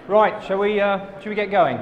Right, shall we get going?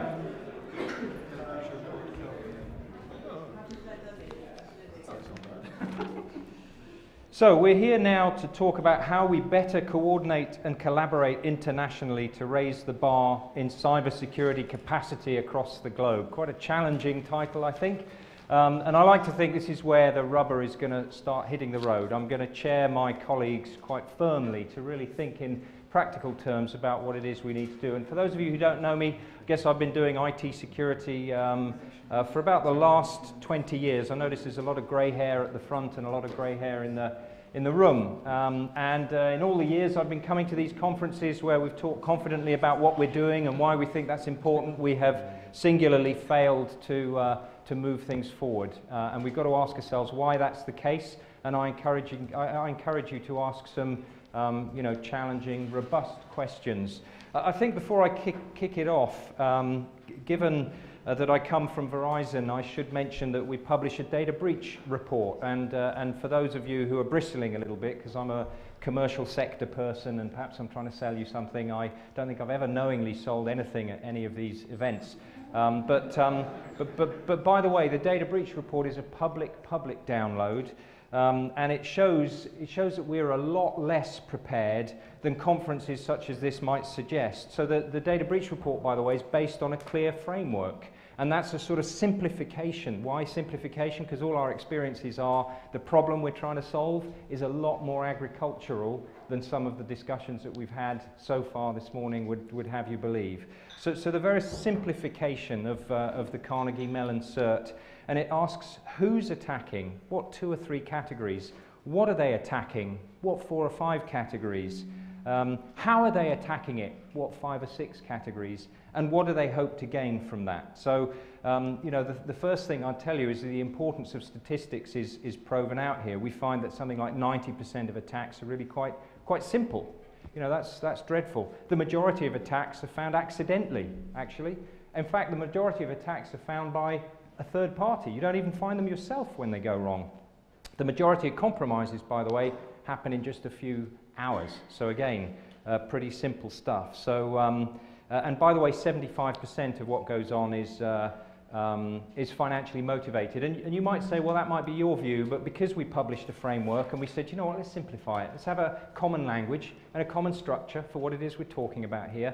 So we're here now to talk about how we better coordinate and collaborate internationally to raise the bar in cybersecurity capacity across the globe. Quite a challenging title, I think. And I like to think this is where the rubber is going to start hitting the road. I'm going to chair my colleagues quite firmly to really think in practical terms about what it is we need to do. And for those of you who don't know me, I guess I've been doing IT security for about the last 20 years. I notice there's a lot of grey hair at the front and a lot of grey hair in the room. In all the years I've been coming to these conferences where we've talked confidently about what we're doing and why we think that's important, we have singularly failed to move things forward. And we've got to ask ourselves why that's the case. And I encourage you to ask some challenging, robust questions. I think before I kick it off, given that I come from Verizon, I should mention that we publish a data breach report. And for those of you who are bristling a little bit, because I'm a commercial sector person and perhaps I'm trying to sell you something, I don't think I've ever knowingly sold anything at any of these events. But by the way, the data breach report is a public download. And it shows that we're a lot less prepared than conferences such as this might suggest. So the data breach report, by the way, is based on a clear framework. And that's a sort of simplification. Why simplification? Because all our experiences are the problem we're trying to solve is a lot more agricultural than some of the discussions that we've had so far this morning would have you believe. So the very simplification of the Carnegie Mellon cert. And it asks who's attacking, what 2 or 3 categories, what are they attacking, what 4 or 5 categories, how are they attacking it, what 5 or 6 categories, and what do they hope to gain from that. So, the first thing I'd tell you is that the importance of statistics is proven out here. We find that something like 90% of attacks are really quite simple. That's dreadful. The majority of attacks are found accidentally, actually. In fact, the majority of attacks are found by a third party. You don't even find them yourself when they go wrong. The majority of compromises, by the way, happen in just a few hours. So again, pretty simple stuff. So, and by the way, 75% of what goes on is financially motivated. And you might say, well, that might be your view, but because we published a framework and we said, you know what, let's simplify it. Let's have a common language and a common structure for what it is we're talking about here.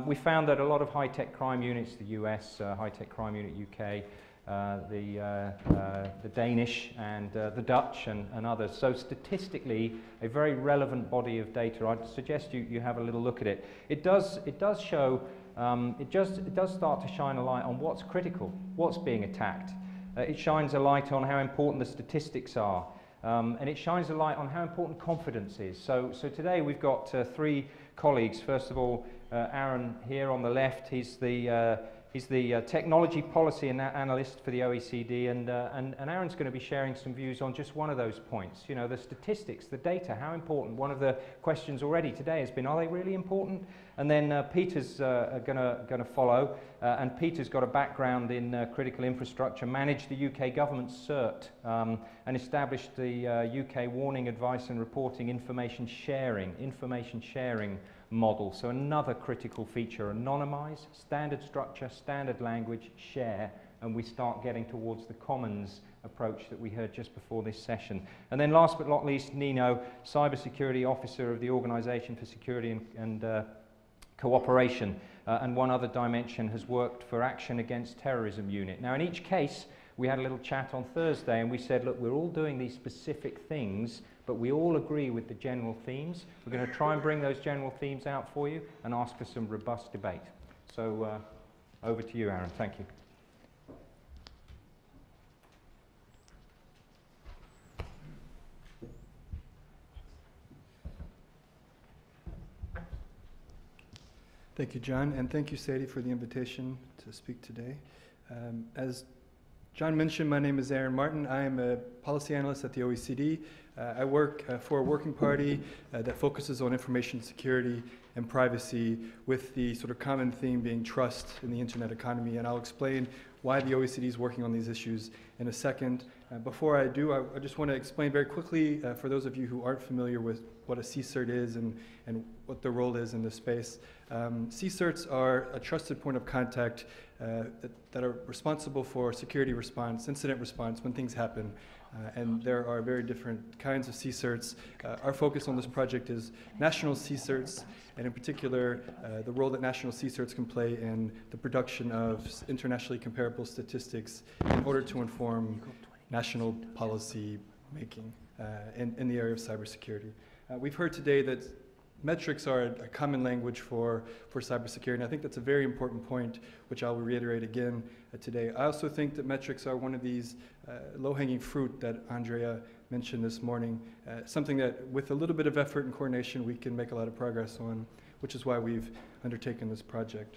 We found that a lot of high-tech crime units, the US, high-tech crime unit UK, the Danish and the Dutch and others. So statistically, a very relevant body of data. I'd suggest you have a little look at it. It does show, it does start to shine a light on what's critical, what's being attacked. It shines a light on how important the statistics are. And it shines a light on how important confidence is. So today we've got 3 colleagues. First of all, Erin here on the left. He's the technology policy analyst for the OECD, and Erin's going to be sharing some views on just one of those points. The statistics, the data, how important. One of the questions already today has been, are they really important? And then Peter's going to follow, and Peter's got a background in critical infrastructure, managed the UK government's CERT, and established the UK warning, advice and reporting information sharing model. So another critical feature, anonymize, standard structure, standard language, share, and we start getting towards the commons approach that we heard just before this session. And then last but not least, Nino, Cybersecurity Officer of the Organization for Security and Cooperation, and one other dimension, has worked for Action Against Terrorism Unit. Now in each case, we had a little chat on Thursday and we said, look, we're all doing these specific things, but we all agree with the general themes. We're going to try and bring those general themes out for you and ask for some robust debate. So over to you, Erin. Thank you. Thank you, John, and thank you, Sadie, for the invitation to speak today. As John mentioned, my name is Erin Martin. I am a policy analyst at the OECD. I work for a working party that focuses on information security and privacy, with the sort of common theme being trust in the internet economy. And I'll explain why the OECD is working on these issues in a second. Before I do, I just want to explain very quickly for those of you who aren't familiar with what a CCERT is and what their role is in this space. CCERTs are a trusted point of contact that are responsible for security response, incident response when things happen. And there are very different kinds of CCERTs. Our focus on this project is national CCERTs, and in particular, the role that national CCERTs can play in the production of internationally comparable statistics in order to inform national policy making in the area of cybersecurity. We've heard today that metrics are a common language for cybersecurity, and I think that's a very important point, which I will reiterate again today. I also think that metrics are one of these low-hanging fruit that Andrea mentioned this morning, something that with a little bit of effort and coordination we can make a lot of progress on, which is why we've undertaken this project.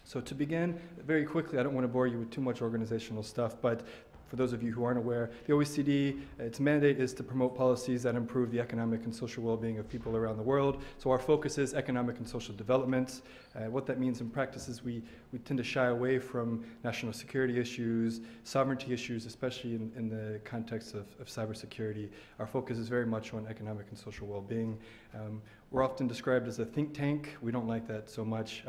So to begin, very quickly, I don't want to bore you with too much organizational stuff, but for those of you who aren't aware, the OECD, its mandate is to promote policies that improve the economic and social well-being of people around the world. So our focus is economic and social development. What that means in practice is we tend to shy away from national security issues, sovereignty issues, especially in the context of cybersecurity. Our focus is very much on economic and social well-being. We're often described as a think tank. We don't like that so much.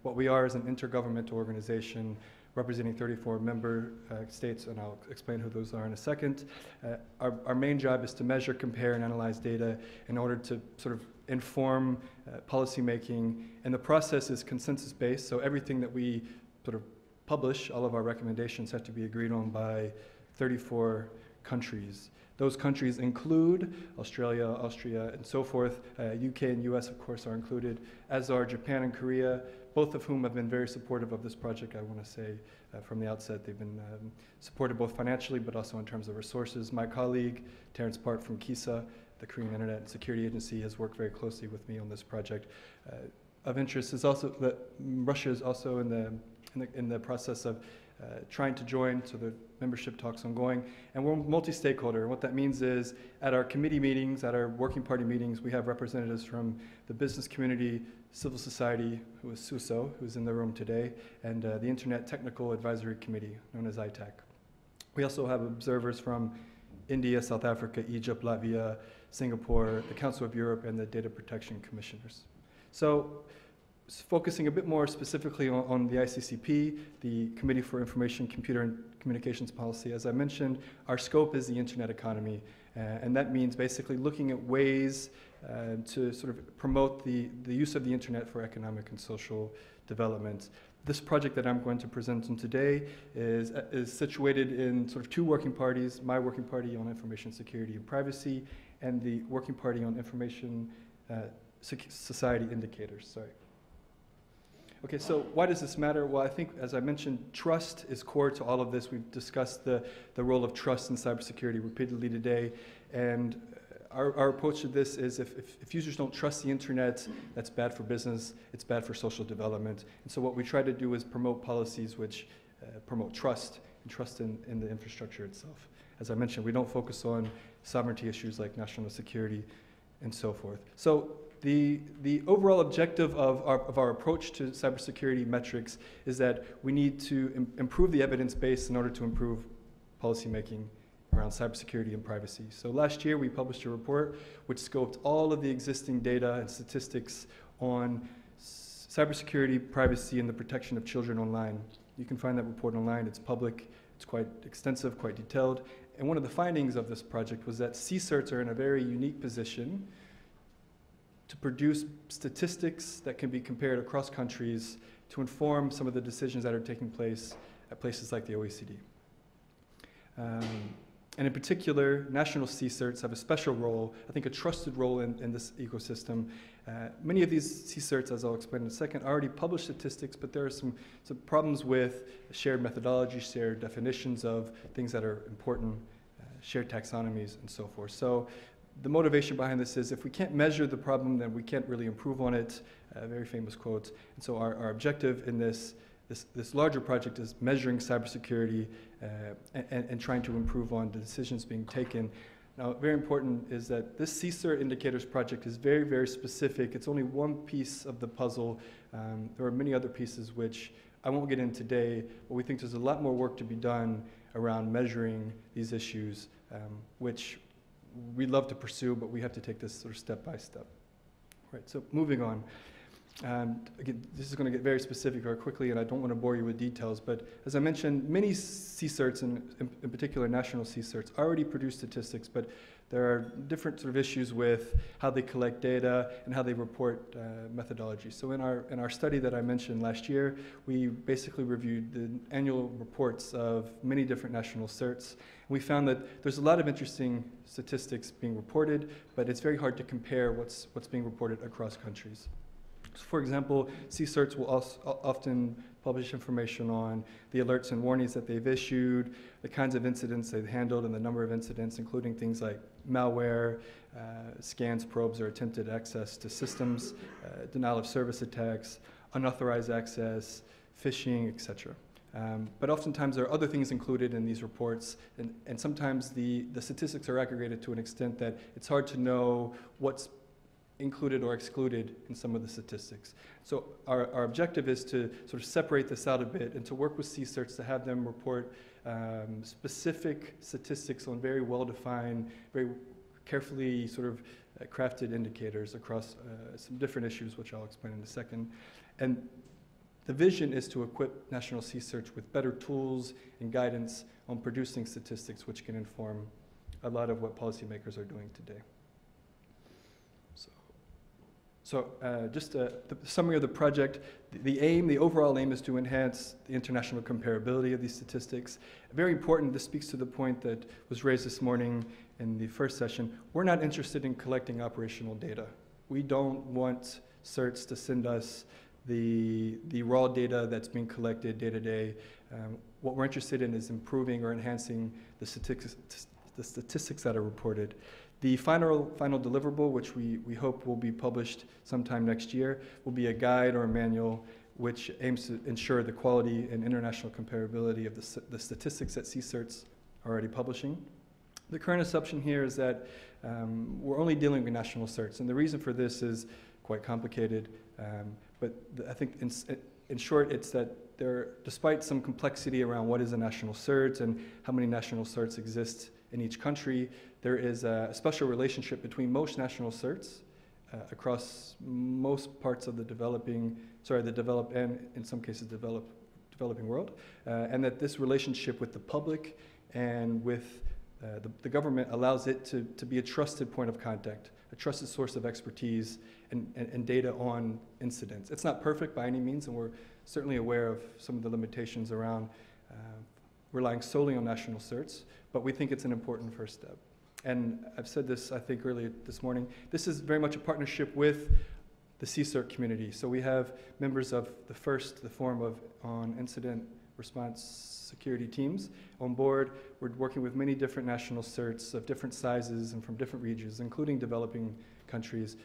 What we are is an intergovernmental organization representing 34 member states, and I'll explain who those are in a second. Our main job is to measure, compare, and analyze data in order to sort of inform policy making, and the process is consensus-based, so everything that we sort of publish, all of our recommendations have to be agreed on by 34 countries. Those countries include Australia, Austria, and so forth. UK and US, of course, are included, as are Japan and Korea, both of whom have been very supportive of this project. I want to say from the outset they've been supported both financially but also in terms of resources. My colleague, Terrence Park from KISA, the Korean Internet and Security Agency, has worked very closely with me on this project. Of interest is also that Russia is also in the process of trying to join, so the membership talks ongoing, and we're multi-stakeholder. And what that means is at our committee meetings, at our working party meetings, we have representatives from the business community, civil society, who is SUSO, who's in the room today, and the Internet Technical Advisory Committee, known as ITAC. We also have observers from India, South Africa, Egypt, Latvia, Singapore, the Council of Europe, and the Data Protection Commissioners. So, focusing a bit more specifically on the ICCP, the Committee for Information, Computer and Communications Policy, as I mentioned, our scope is the internet economy, and that means basically looking at ways to sort of promote the use of the internet for economic and social development. This project that I'm going to present on today is situated in sort of two working parties, my working party on information security and privacy, and the working party on information society indicators, sorry. Okay, so why does this matter? Well, I think, as I mentioned, trust is core to all of this. We've discussed the role of trust in cybersecurity repeatedly today, and our approach to this is if users don't trust the internet, that's bad for business, it's bad for social development. And so what we try to do is promote policies which promote trust, and trust in the infrastructure itself. As I mentioned, we don't focus on sovereignty issues like national security and so forth. So the overall objective of our approach to cybersecurity metrics is that we need to improve the evidence base in order to improve policymaking around cybersecurity and privacy. So last year we published a report which scoped all of the existing data and statistics on cybersecurity, privacy, and the protection of children online. You can find that report online. It's public. It's quite extensive, quite detailed. And one of the findings of this project was that CCERTs are in a very unique position to produce statistics that can be compared across countries to inform some of the decisions that are taking place at places like the OECD. And in particular, national CCERTs have a special role, I think a trusted role in this ecosystem. Many of these CCERTs, as I'll explain in a second, already publish statistics, but there are some problems with shared methodology, shared definitions of things that are important, shared taxonomies, and so forth. So the motivation behind this is if we can't measure the problem, then we can't really improve on it. Very famous quote. And so our objective in this larger project is measuring cybersecurity and trying to improve on the decisions being taken. Now, very important is that this CCERT indicators project is very, very specific. It's only one piece of the puzzle. There are many other pieces which I won't get in today, but we think there's a lot more work to be done around measuring these issues, which we'd love to pursue, but we have to take this sort of step by step. Right, so moving on. Again, this is going to get very specific very quickly, and I don't want to bore you with details, but as I mentioned, many CSIRTs, and in particular national CSIRTs, already produce statistics, but there are different sort of issues with how they collect data and how they report methodology. So in our study that I mentioned last year, we basically reviewed the annual reports of many different national CERTs. And we found that there's a lot of interesting statistics being reported, but it's very hard to compare what's being reported across countries. So for example, CSIRTs will also often publish information on the alerts and warnings that they've issued, the kinds of incidents they've handled, and the number of incidents, including things like malware, scans, probes, or attempted access to systems, denial of service attacks, unauthorized access, phishing, etc. But oftentimes there are other things included in these reports, and sometimes the statistics are aggregated to an extent that it's hard to know what's included or excluded in some of the statistics. So our objective is to sort of separate this out a bit and to work with CSIRTs to have them report specific statistics on very well-defined, very carefully sort of crafted indicators across some different issues, which I'll explain in a second. And the vision is to equip national CSIRTs with better tools and guidance on producing statistics, which can inform a lot of what policymakers are doing today. So just the summary of the project, the overall aim is to enhance the international comparability of these statistics. Very important, this speaks to the point that was raised this morning in the first session. We're not interested in collecting operational data. We don't want CERTs to send us the raw data that's being collected day to day. What we're interested in is improving or enhancing the statistics that are reported. The final deliverable, which we hope will be published sometime next year, will be a guide or a manual which aims to ensure the quality and international comparability of the statistics that CSIRTs are already publishing. The current assumption here is that we're only dealing with national CERTs, and the reason for this is quite complicated, but I think in short it's that despite some complexity around what is a national CERT and how many national CERTs exist in each country, there is a special relationship between most national CERTs across most parts of the developed and in some cases developing world, and that this relationship with the public and with the government allows it to be a trusted point of contact, a trusted source of expertise and data on incidents. It's not perfect by any means, and we're certainly aware of some of the limitations around relying solely on national CERTs, but we think it's an important first step. And I've said this, I think, earlier this morning. This is very much a partnership with the CSIRT community. So we have members of the Forum on Incident Response Security teams on board. We're working with many different national CERTs of different sizes and from different regions, including developing countries,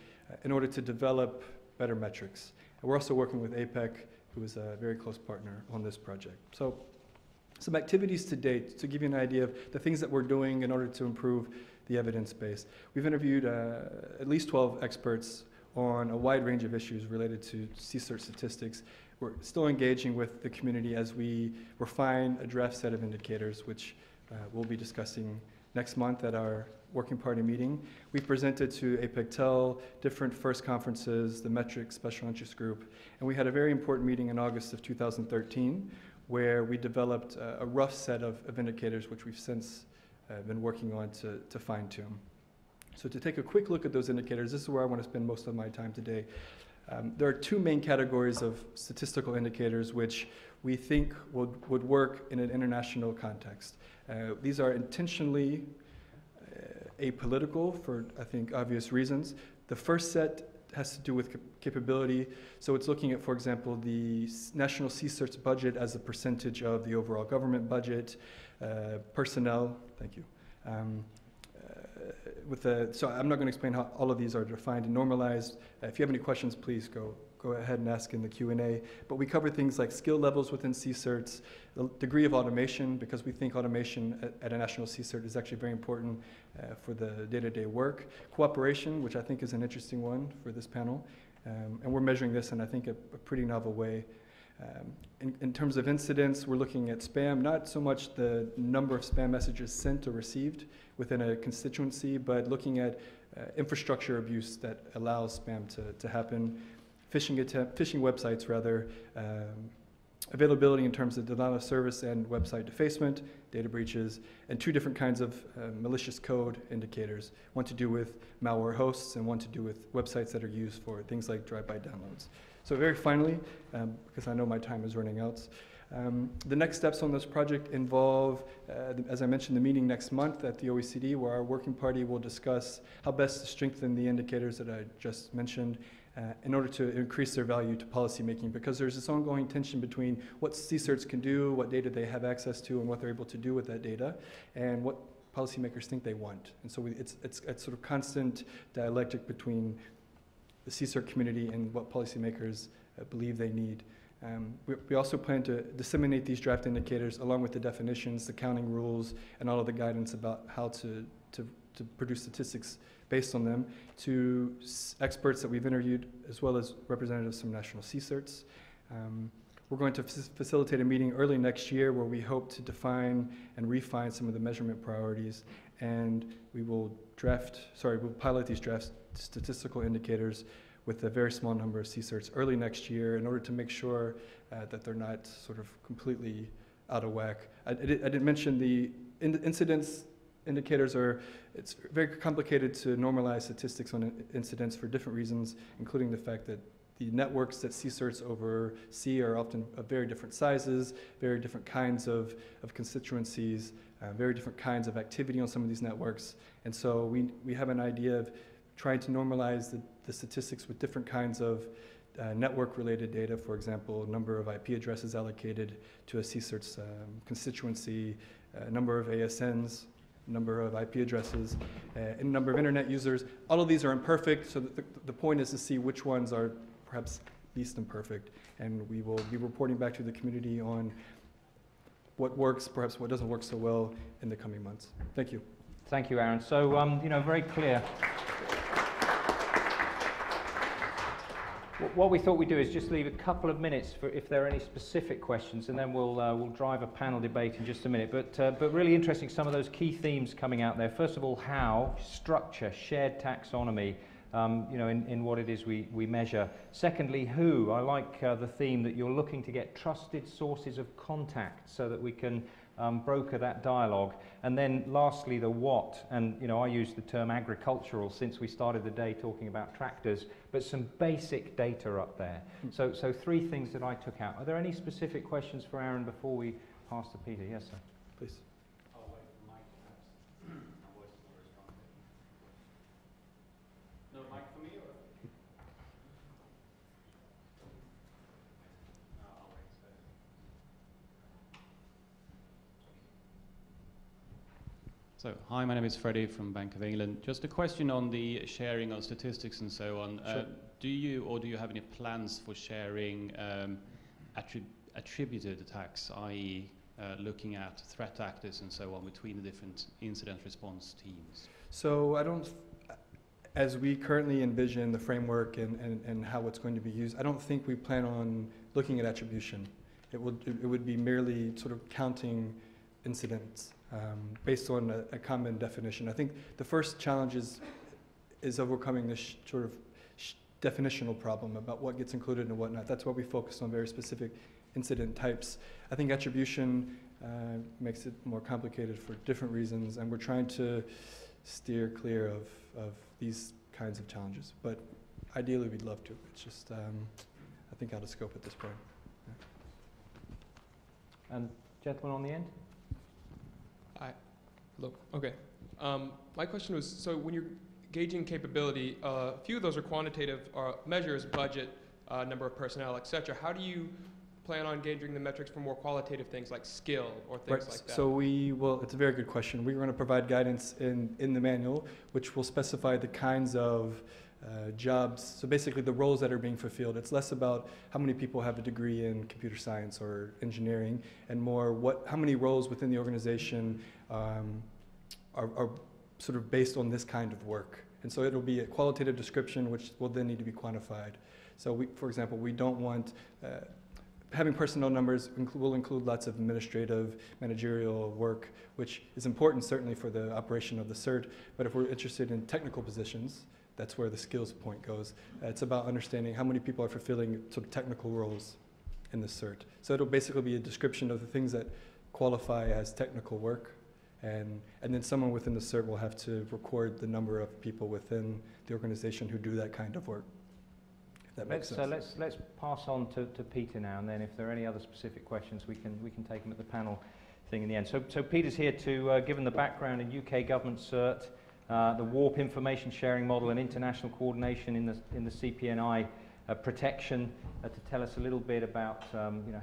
in order to develop better metrics. And we're also working with APEC, who is a very close partner on this project. So some activities to date to give you an idea of the things that we're doing in order to improve the evidence base. We've interviewed at least 12 experts on a wide range of issues related to CSIRT statistics. We're still engaging with the community as we refine a draft set of indicators, which we'll be discussing next month at our working party meeting. We've presented to APEC-TEL, different FIRST conferences, the Metrics Special Interest Group, and we had a very important meeting in August of 2013 where we developed a rough set of indicators which we've since been working on to fine-tune. So to take a quick look at those indicators, this is where I want to spend most of my time today. There are two main categories of statistical indicators which we think would work in an international context. These are intentionally apolitical for, I think, obvious reasons. The first set has to do with capability. So it's looking at, for example, the national CSIRT's budget as a percentage of the overall government budget, personnel, thank you. So I'm not going to explain how all of these are defined and normalized. If you have any questions, please go ahead and ask in the Q&A. But we cover things like skill levels within CSIRTs, the degree of automation, because we think automation at a national CSIRT is actually very important for the day-to-day work. Cooperation, which I think is an interesting one for this panel. And we're measuring this in, I think, a pretty novel way. In terms of incidents, we're looking at spam, not so much the number of spam messages sent or received within a constituency, but looking at infrastructure abuse that allows spam to happen, phishing websites rather, availability in terms of denial of service and website defacement, data breaches, and two different kinds of malicious code indicators, one to do with malware hosts and one to do with websites that are used for things like drive-by downloads. So very finally, because I know my time is running out, the next steps on this project involve, as I mentioned, the meeting next month at the OECD, where our working party will discuss how best to strengthen the indicators that I just mentioned in order to increase their value to policymaking, because there's this ongoing tension between what CSIRTs can do, what data they have access to, and what they're able to do with that data, and what policymakers think they want. And so it's sort of constant dialectic between the CSIRT community and what policymakers believe they need. We also plan to disseminate these draft indicators along with the definitions, the counting rules, and all of the guidance about how to produce statistics based on them to experts that we've interviewed, as well as representatives from national CSIRTs. We're going to facilitate a meeting early next year where we hope to define and refine some of the measurement priorities, and we will we'll pilot these draft statistical indicators with a very small number of CSIRTs early next year in order to make sure that they're not sort of completely out of whack. I didn't mention the incidence indicators it's very complicated to normalize statistics on incidents for different reasons, including the fact that the networks that CSIRTs oversee are often of very different sizes, very different kinds of constituencies, very different kinds of activity on some of these networks. And so we have an idea of trying to normalize the statistics with different kinds of network-related data, for example, number of IP addresses allocated to a CSIRT's constituency, number of ASNs, number of IP addresses, and number of internet users. All of these are imperfect, so the point is to see which ones are perhaps least imperfect, and we will be reporting back to the community on what works, perhaps what doesn't work so well in the coming months. Thank you. Thank you, Aaron. So, very clear. What we thought we'd do is just leave a couple of minutes for if there are any specific questions, and then we'll drive a panel debate in just a minute. But really interesting, some of those key themes coming out there. First of all, how, structure, shared taxonomy, in what it is we measure. Secondly, who. I like the theme that you're looking to get trusted sources of contact so that we can broker that dialogue. And then lastly, the what. And I use the term agricultural since we started the day talking about tractors, but some basic data up there. So three things that I took out. Are there any specific questions for Aaron before we pass to Peter? Yes, sir. Please. I'll wait for Mike, perhaps. My voice is not very strong. No mic for me, or? I'll wait. So, hi, my name is Freddie from Bank of England. Just a question on the sharing of statistics and so on. Sure. Do you have any plans for sharing attributed attacks, i.e. Looking at threat actors and so on between the different incident response teams? So as we currently envision the framework and how it's going to be used, I don't think we plan on looking at attribution. It would be merely sort of counting incidents based on a common definition. I think the first challenge is overcoming this sort of definitional problem about what gets included and what not. That's why we focus on very specific incident types. I think attribution makes it more complicated for different reasons, and we're trying to steer clear of these kinds of challenges. But ideally, we'd love to. It's just, I think, out of scope at this point. Yeah. And gentleman on the end? Hi. Hello. Okay. My question was, so when you're gauging capability, a few of those are quantitative measures, budget, number of personnel, et cetera. How do you plan on gauging the metrics for more qualitative things like skill or things like that? So it's a very good question. We're going to provide guidance in the manual, which will specify the kinds of jobs, so basically the roles that are being fulfilled. It's less about how many people have a degree in computer science or engineering, and more how many roles within the organization are sort of based on this kind of work. And so it'll be a qualitative description which will then need to be quantified. So for example, we don't want having personnel numbers will include lots of administrative, managerial work, which is important certainly for the operation of the CERT, but if we're interested in technical positions, that's where the skills point goes. It's about understanding how many people are fulfilling sort of technical roles in the CERT. So it'll basically be a description of the things that qualify as technical work, and then someone within the CERT will have to record the number of people within the organization who do that kind of work. If that makes sense. Let's pass on to Peter now, and then if there are any other specific questions, we can take them at the panel thing in the end. So Peter's here to give them the background in UK government CERT, the WARP information sharing model and international coordination in the CPNI protection, to tell us a little bit about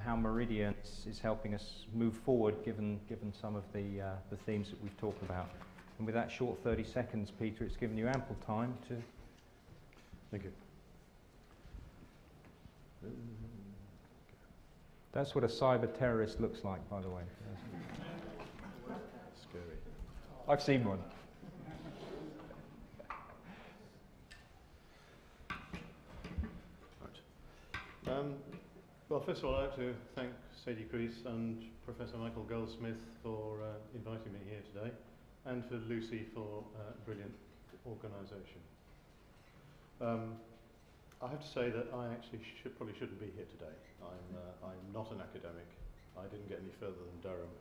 how Meridian is helping us move forward given some of the themes that we've talked about. And with that short 30 seconds, Peter, it's given you ample time to... Thank you. That's what a cyber terrorist looks like, by the way. Scary. I've seen one. Well, first of all, I'd like to thank Sadie Creese and Professor Michael Goldsmith for inviting me here today, and for Lucy for brilliant organisation. I have to say that I actually probably shouldn't be here today. I'm not an academic. I didn't get any further than Durham.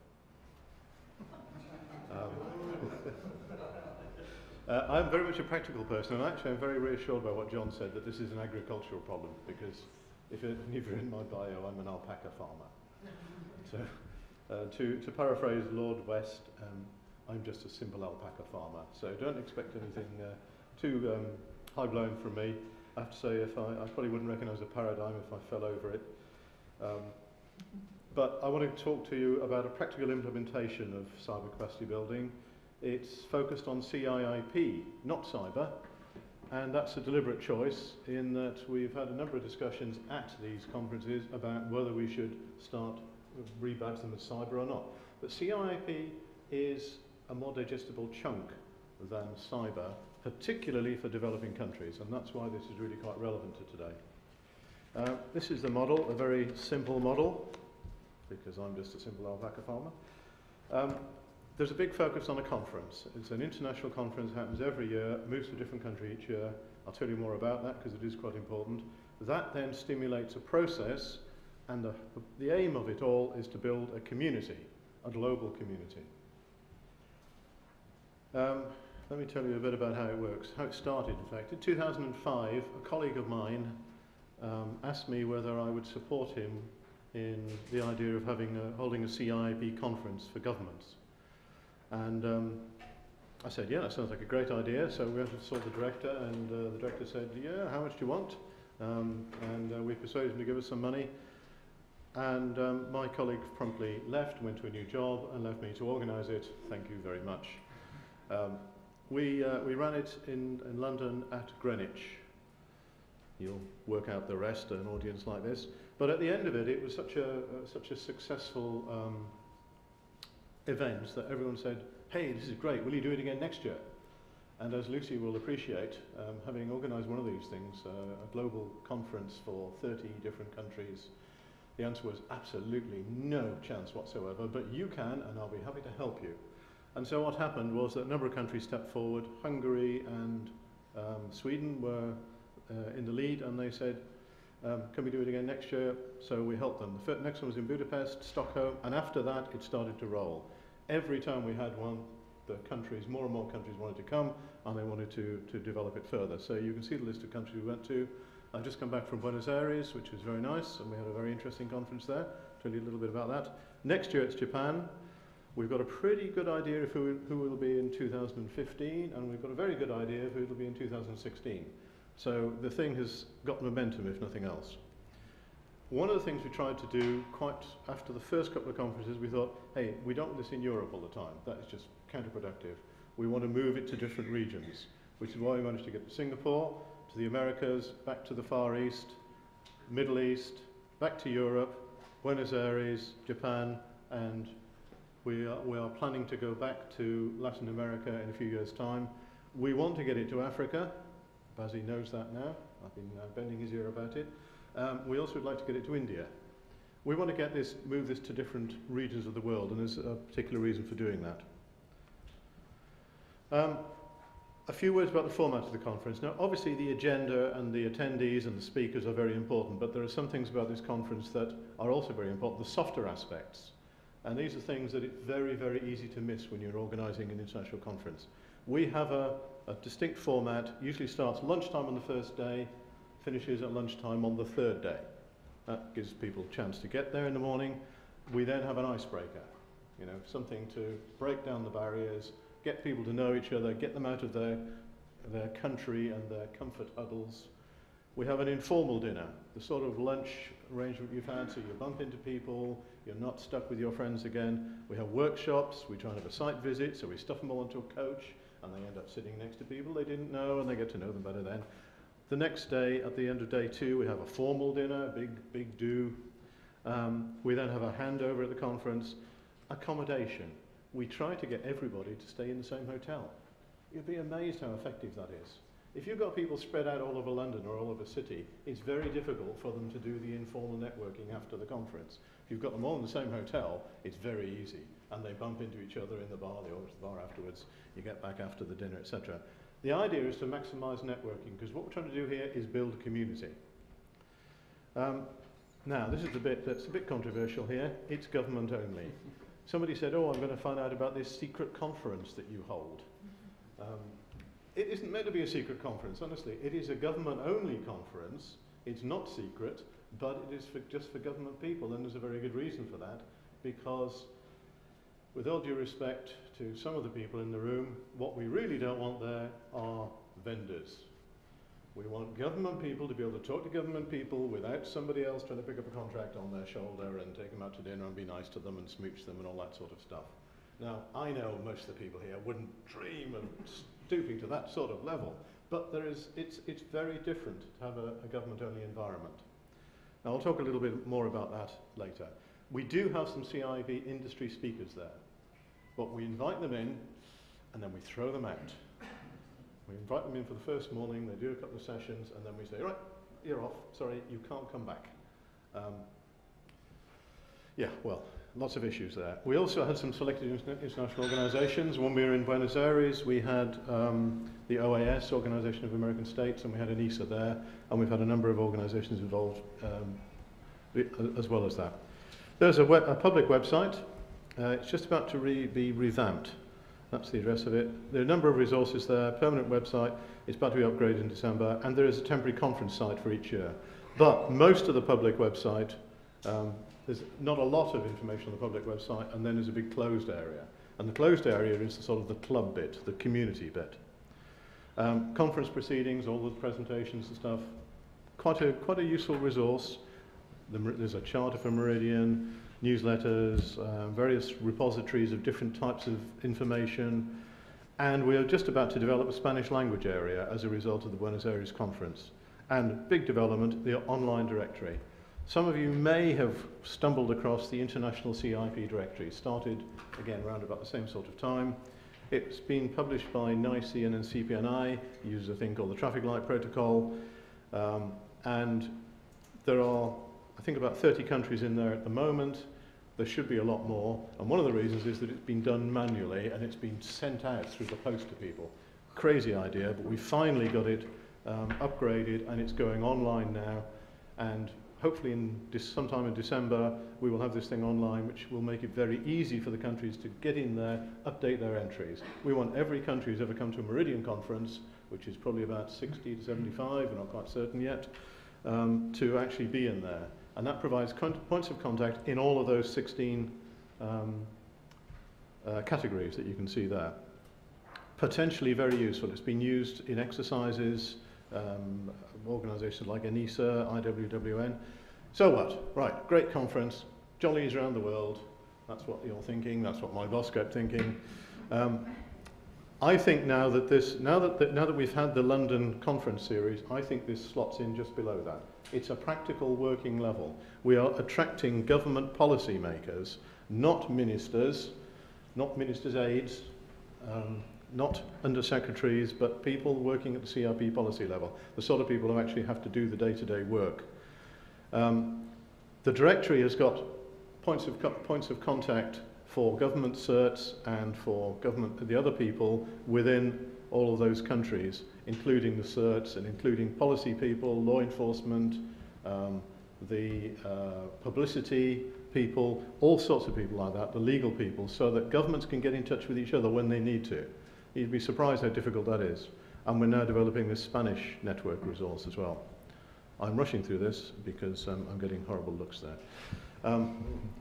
I'm very much a practical person, and actually I'm very reassured by what John said, that this is an agricultural problem, because if you're in my bio, I'm an alpaca farmer. So, to paraphrase Lord West, I'm just a simple alpaca farmer. So don't expect anything too high-blown from me. I have to say, I probably wouldn't recognise a paradigm if I fell over it. But I want to talk to you about a practical implementation of cyber capacity building. It's focused on CIIP, not cyber, and that's a deliberate choice in that we've had a number of discussions at these conferences about whether we should start rebadge them as cyber or not. But CIIP is a more digestible chunk than cyber, particularly for developing countries, and that's why this is really quite relevant to today. This is the model, a very simple model, because I'm just a simple alpaca farmer. There's a big focus on a conference. It's an international conference, happens every year, moves to a different country each year. I'll tell you more about that because it is quite important. That then stimulates a process, and the aim of it all is to build a community, a global community. Let me tell you a bit about how it works, how it started in fact. In 2005, a colleague of mine asked me whether I would support him in the idea of holding a CIP conference for governments. And I said, yeah, that sounds like a great idea. So we went and saw the director, and the director said, yeah, how much do you want? And we persuaded him to give us some money. And my colleague promptly left, went to a new job, and left me to organise it. Thank you very much. We ran it in London at Greenwich. You'll work out the rest, an audience like this. But at the end of it, it was such a successful event that everyone said, hey, this is great, will you do it again next year? And as Lucy will appreciate, having organised one of these things, a global conference for 30 different countries, the answer was absolutely no chance whatsoever, but you can, and I'll be happy to help you. And so what happened was that a number of countries stepped forward. Hungary and Sweden were in the lead, and they said, can we do it again next year? So we helped them. The next one was in Budapest, Stockholm, and after that it started to roll. Every time we had one, the countries, more and more countries wanted to come, and they wanted to develop it further. So you can see the list of countries we went to. I've just come back from Buenos Aires, which was very nice, and we had a very interesting conference there. Tell you a little bit about that. Next year it's Japan. We've got a pretty good idea of who will be in 2015, and we've got a very good idea of who will be in 2016. So the thing has got momentum, if nothing else. One of the things we tried to do quite after the first couple of conferences, we thought, hey, we don't want this in Europe all the time. That is just counterproductive. We want to move it to different regions, which is why we managed to get to Singapore, to the Americas, back to the Far East, Middle East, back to Europe, Buenos Aires, Japan, and we are planning to go back to Latin America in a few years' time. We want to get it to Africa. Bazi knows that now. I've been bending his ear about it. We also would like to get it to India. We want to move this to different regions of the world, and there's a particular reason for doing that. A few words about the format of the conference. Now, obviously the agenda and the attendees and the speakers are very important, but there are some things about this conference that are also very important, the softer aspects. And these are things that it's very, very easy to miss when you're organising an international conference. We have a distinct format, usually starts lunchtime on the first day, finishes at lunchtime on the third day. That gives people a chance to get there in the morning. We then have an icebreaker, you know, something to break down the barriers, get people to know each other, get them out of their country and their comfort huddles. We have an informal dinner, the sort of lunch arrangement you've had, so you bump into people, you're not stuck with your friends again. We have workshops, we try and have a site visit, so we stuff them all into a coach, and they end up sitting next to people they didn't know, and they get to know them better then. The next day, at the end of day 2, we have a formal dinner, big do. We then have a handover at the conference. Accommodation. We try to get everybody to stay in the same hotel. You'd be amazed how effective that is. If you've got people spread out all over London or all over the city, it's very difficult for them to do the informal networking after the conference. If you've got them all in the same hotel, it's very easy. And they bump into each other in the bar, they go to the bar afterwards, you get back after the dinner, etc. The idea is to maximise networking, because what we're trying to do here is build a community. Now, this is the bit that's a bit controversial here. It's government only. Somebody said, oh, I'm going to find out about this secret conference that you hold. It isn't meant to be a secret conference, honestly. It is a government-only conference. It's not secret, but it is just for government people, and there's a very good reason for that, because with all due respect to some of the people in the room, what we really don't want there are vendors. We want government people to be able to talk to government people without somebody else trying to pick up a contract on their shoulder and take them out to dinner and be nice to them and smooch them and all that sort of stuff. Now, I know most of the people here wouldn't dream of stooping to that sort of level, but it's very different to have a government-only environment. Now, I'll talk a little bit more about that later. We do have some CIP industry speakers there, but we invite them in and then we throw them out. We invite them in for the first morning, they do a couple of sessions, and then we say, right, you're off, sorry, you can't come back. Yeah, well, lots of issues there. We also had some selected international organizations. When we were in Buenos Aires, we had the OAS, Organization of American States, and we had ANISA there, and we've had a number of organizations involved as well as that. There's a public website. It's just about to be revamped. That's the address of it. There are a number of resources there, permanent website. It's about to be upgraded in December, and there is a temporary conference site for each year. But most of the public website, there's not a lot of information on the public website, and then there's a big closed area. And the closed area is the sort of the club bit, the community bit. Conference proceedings, all the presentations and stuff, quite a useful resource. There's a charter for Meridian, newsletters, various repositories of different types of information, and we're just about to develop a Spanish language area as a result of the Buenos Aires conference. And big development, the online directory. Some of you may have stumbled across the International CIP Directory. It started, again, around about the same sort of time. It's been published by NICE and CPNI, uses a thing called the Traffic Light Protocol, and there are, I think, about 30 countries in there at the moment. There should be a lot more, and one of the reasons is that it's been done manually and it's been sent out through the post to people. Crazy idea, but we finally got it upgraded, and it's going online now, and hopefully sometime in December we will have this thing online, which will make it very easy for the countries to get in there, update their entries. We want every country who's ever come to a Meridian conference, which is probably about 60 to 75, we're not quite certain yet, to actually be in there. And that provides points of contact in all of those 16 categories that you can see there. Potentially very useful. It's been used in exercises, organisations like ANISA, IWWN. So what? Right, great conference, jollies around the world. That's what you're thinking, that's what my boss kept thinking. I think now that we've had the London conference series, I think this slots in just below that. It's a practical working level. We are attracting government policy makers, not ministers, not ministers' aides, not undersecretaries, but people working at the CIP policy level, the sort of people who actually have to do the day-to-day work. The The directory has got points of contact for government certs and for the other people within all of those countries, including the certs and including policy people, law enforcement, the publicity people, all sorts of people like that, the legal people, so that governments can get in touch with each other when they need to. You'd be surprised how difficult that is. And we're now developing this Spanish network resource as well. I'm rushing through this because I'm getting horrible looks there.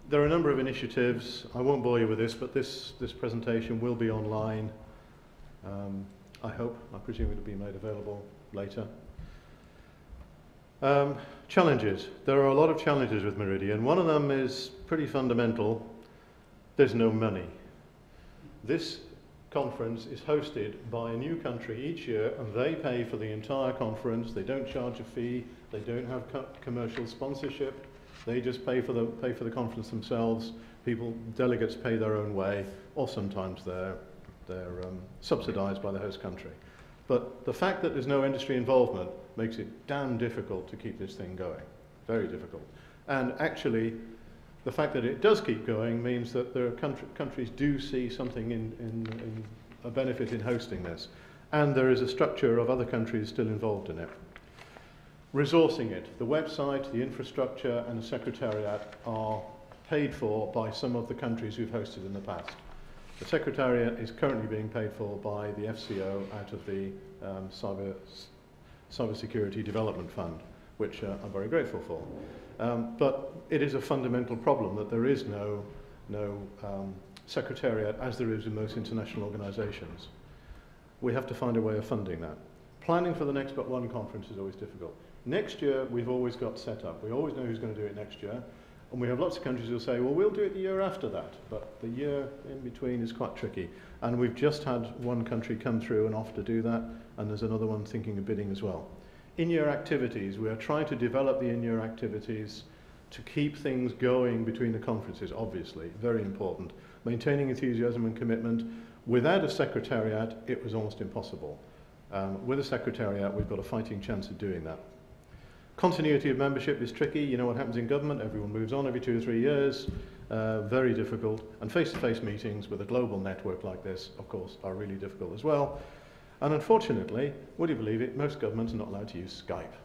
There are a number of initiatives. I won't bore you with this, but this presentation will be online. I hope. I presume it'll be made available later. Challenges. There are a lot of challenges with Meridian. One of them is pretty fundamental. There's no money. This conference is hosted by a new country each year, and they pay for the entire conference. They don't charge a fee. They don't have commercial sponsorship. They just pay for the conference themselves. Delegates pay their own way, or sometimes they're subsidized by the host country. But the fact that there's no industry involvement makes it damn difficult to keep this thing going. Very difficult. And actually, the fact that it does keep going means that there are countries do see something in a benefit in hosting this. And there is a structure of other countries still involved in it. Resourcing it. The website, the infrastructure, and the secretariat are paid for by some of the countries who've hosted in the past. The secretariat is currently being paid for by the FCO out of the Cybersecurity Development Fund, which I'm very grateful for. But it is a fundamental problem that there is no secretariat as there is in most international organizations. We have to find a way of funding that. Planning for the Next But One conference is always difficult. Next year, we've always got set up. We always know who's going to do it next year. And we have lots of countries who'll say, well, we'll do it the year after that. But the year in between is quite tricky. And we've just had one country come through and offer to do that, and there's another one thinking of bidding as well. In-year activities, we are trying to develop the in-year activities to keep things going between the conferences, obviously, very important. Maintaining enthusiasm and commitment. Without a secretariat, it was almost impossible. With a secretariat, we've got a fighting chance of doing that. Continuity of membership is tricky. You know what happens in government, everyone moves on every 2 or 3 years. Very difficult. And face-to-face meetings with a global network like this, of course, are really difficult as well. And unfortunately, would you believe it, most governments are not allowed to use Skype.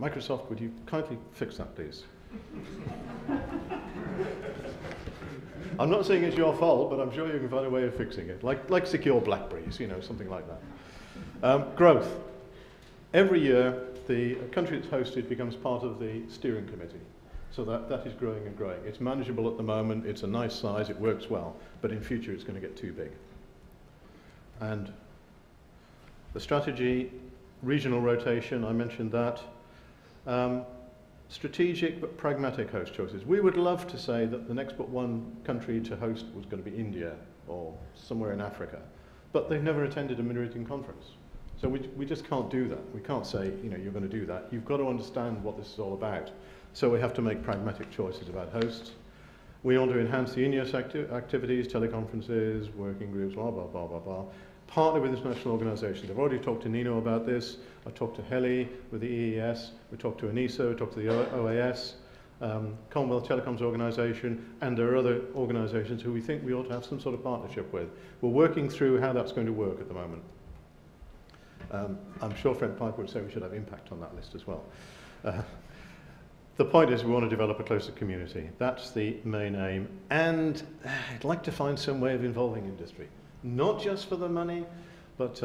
Microsoft, would you kindly fix that, please? I'm not saying it's your fault, but I'm sure you can find a way of fixing it, like secure Blackberries, you know, something like that. Growth. Every year, the country that's hosted becomes part of the steering committee. So that is growing and growing. It's manageable at the moment, it's a nice size, it works well, but in future it's going to get too big. And the strategy, regional rotation, I mentioned that. Strategic but pragmatic host choices. We would love to say that the next but one country to host was going to be India or somewhere in Africa, but they've never attended a Meridian conference. So we just can't do that. We can't say, you know, you're going to do that. You've got to understand what this is all about. So we have to make pragmatic choices about hosts. We want to enhance the in-year activities, teleconferences, working groups, blah, blah, blah, blah, blah. Partner with international organizations. I've already talked to Nino about this. I've talked to Heli with the EES. We talked to ANISA. We talked to the OAS, Commonwealth Telecoms Organization, and there are other organizations who we think we ought to have some sort of partnership with. We're working through how that's going to work at the moment. I'm sure Fred Piper would say we should have impact on that list as well. The point is we want to develop a closer community. That's the main aim. And I'd like to find some way of involving industry. Not just for the money, but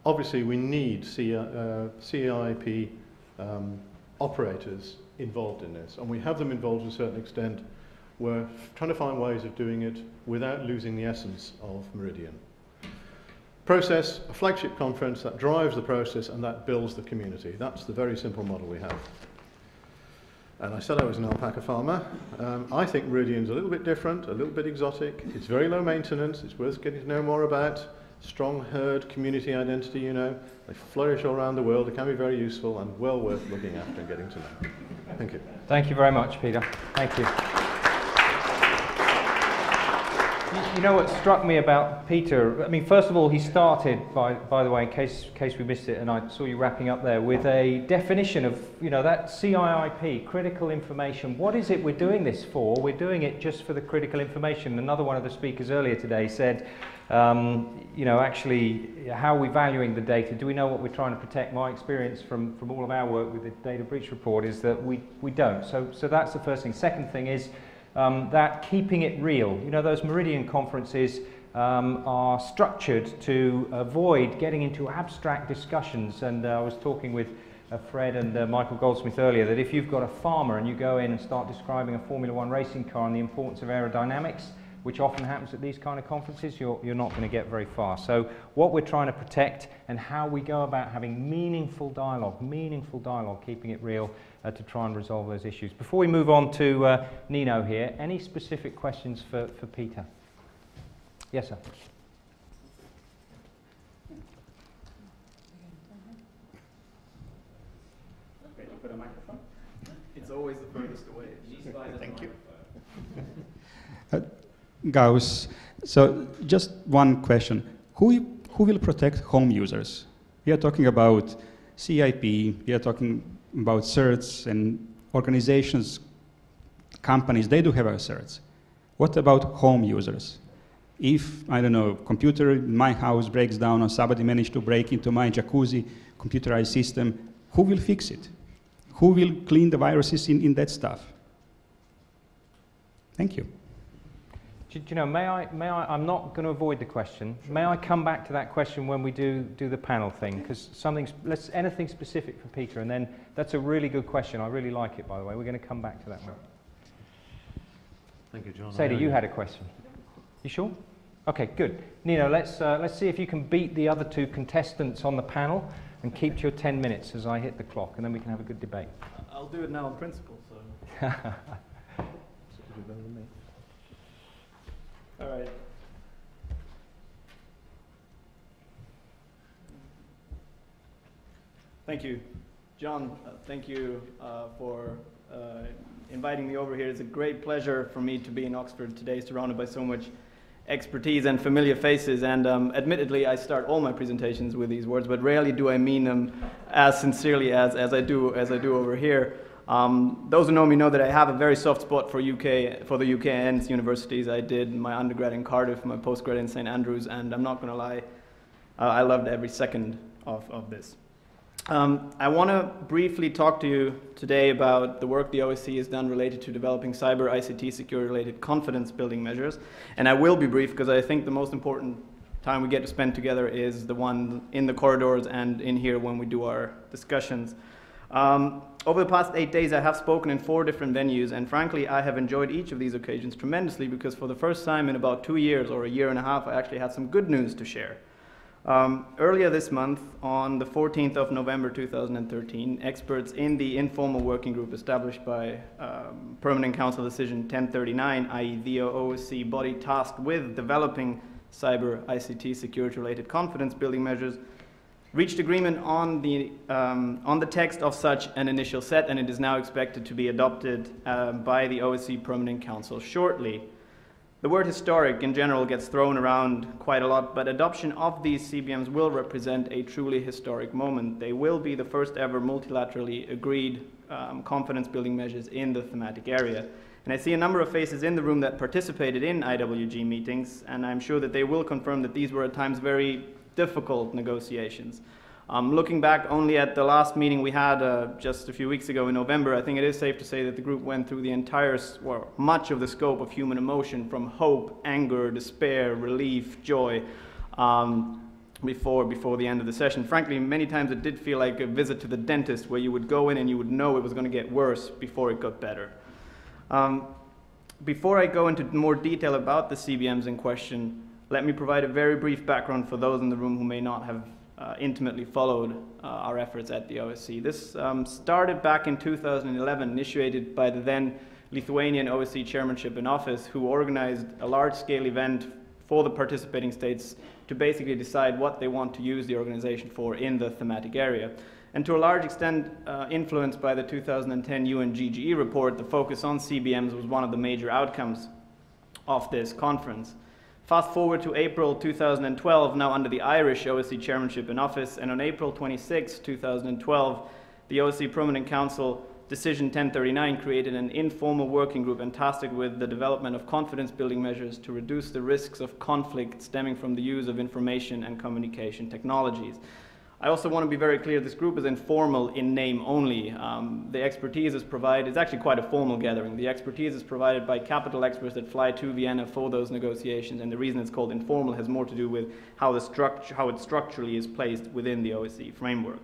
obviously we need CIP operators involved in this. And we have them involved to a certain extent. We're trying to find ways of doing it without losing the essence of Meridian. Process, a flagship conference that drives the process and that builds the community. That's the very simple model we have. And I said I was an alpaca farmer. I think Meridian's a little bit different, a little bit exotic. It's very low maintenance. It's worth getting to know more about. Strong herd, community identity, you know. They flourish all around the world. They can be very useful and well worth looking after and getting to know. Thank you. Thank you very much, Peter. Thank you. You know what struck me about Peter? I mean, first of all, he started, by the way, in case we missed it, and I saw you wrapping up there, with a definition of, you know, that CIP, critical information. What is it we're doing this for? We're doing it just for the critical information. Another one of the speakers earlier today said, you know, actually, how are we valuing the data? Do we know what we're trying to protect? My experience from all of our work with the data breach report is that we don't. So that's the first thing. Second thing is, that keeping it real. You know, those Meridian conferences are structured to avoid getting into abstract discussions. And I was talking with Fred and Michael Goldsmith earlier that if you've got a farmer and you go in and start describing a Formula One racing car and the importance of aerodynamics, which often happens at these kind of conferences, you're not going to get very far. So what we're trying to protect and how we go about having meaningful dialogue, keeping it real, to try and resolve those issues. Before we move on to Nino here, any specific questions for Peter? Yes, sir. Ready for the microphone? It's always the furthest away. Thank you. Gauss, so just one question. Who will protect home users? We are talking about CIP, we are talking about certs and organizations, companies, they do have our certs. What about home users? If, I don't know, computer in my house breaks down or somebody managed to break into my jacuzzi computerized system, who will fix it? Who will clean the viruses in that stuff? Thank you. Do you know, may I, I'm not going to avoid the question. May I come back to that question when we do the panel thing? Because anything specific for Peter, and then that's a really good question. I really like it, by the way. We're going to come back to that one. Thank you, John. Sadie, you had a question. You sure? Okay, good. Nino, let's see if you can beat the other two contestants on the panel and keep to your 10 minutes as I hit the clock, and then we can have a good debate. I'll do it now in principle, so. All right. Thank you. John, thank you for inviting me over here. It's a great pleasure for me to be in Oxford today, surrounded by so much expertise and familiar faces. And admittedly, I start all my presentations with these words, but rarely do I mean them as sincerely as I do over here. Those who know me know that I have a very soft spot for the UK and universities. I did my undergrad in Cardiff, my postgrad in St Andrews, and I'm not going to lie, I loved every second of this. I want to briefly talk to you today about the work the OSCE has done related to developing cyber ICT security-related confidence building measures. And I will be brief because I think the most important time we get to spend together is the one in the corridors and in here when we do our discussions. Over the past 8 days, I have spoken in 4 different venues, and frankly, I have enjoyed each of these occasions tremendously because for the first time in about 2 years or a year and a half, I actually had some good news to share. Earlier this month, on the 14th of November 2013, experts in the informal working group established by Permanent Council Decision 1039, i.e. the OSCE body tasked with developing cyber ICT security-related confidence building measures, reached agreement on the text of such an initial set, and it is now expected to be adopted by the OSCE Permanent Council shortly. The word historic in general gets thrown around quite a lot, but adoption of these CBMs will represent a truly historic moment. They will be the first ever multilaterally agreed confidence building measures in the thematic area. And I see a number of faces in the room that participated in IWG meetings, and I'm sure that they will confirm that these were at times very difficult negotiations. Looking back only at the last meeting we had just a few weeks ago in November, I think it is safe to say that the group went through the entire, well, much of the scope of human emotion, from hope, anger, despair, relief, joy, before the end of the session. Frankly, many times it did feel like a visit to the dentist where you would go in and you would know it was going to get worse before it got better. Before I go into more detail about the CBMs in question, let me provide a very brief background for those in the room who may not have intimately followed our efforts at the OSCE. This started back in 2011, initiated by the then Lithuanian OSCE chairmanship in office, who organized a large-scale event for the participating states to basically decide what they want to use the organization for in the thematic area. And to a large extent, influenced by the 2010 UN GGE report, the focus on CBMs was one of the major outcomes of this conference. Fast forward to April 2012, now under the Irish OSCE chairmanship in office, and on April 26, 2012, the OSCE Permanent Council Decision 1039 created an informal working group and tasked it with the development of confidence-building measures to reduce the risks of conflict stemming from the use of information and communication technologies. I also want to be very clear, this group is informal in name only. The expertise is provided, it's actually quite a formal gathering. The expertise is provided by capital experts that fly to Vienna for those negotiations, and the reason it's called informal has more to do with how it structurally is placed within the OSCE framework.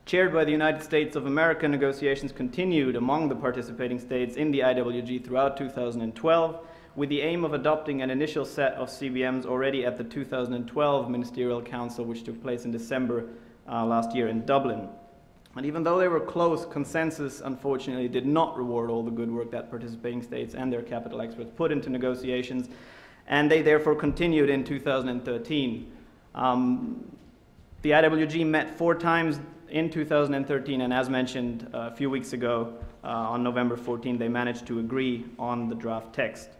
Chaired by the United States of America, negotiations continued among the participating states in the IWG throughout 2012, with the aim of adopting an initial set of CBMs already at the 2012 Ministerial Council, which took place in December last year in Dublin. And even though they were close, consensus unfortunately did not reward all the good work that participating states and their capital experts put into negotiations, and they therefore continued in 2013. The IWG met 4 times in 2013, and as mentioned a few weeks ago, on November 14, they managed to agree on the draft text.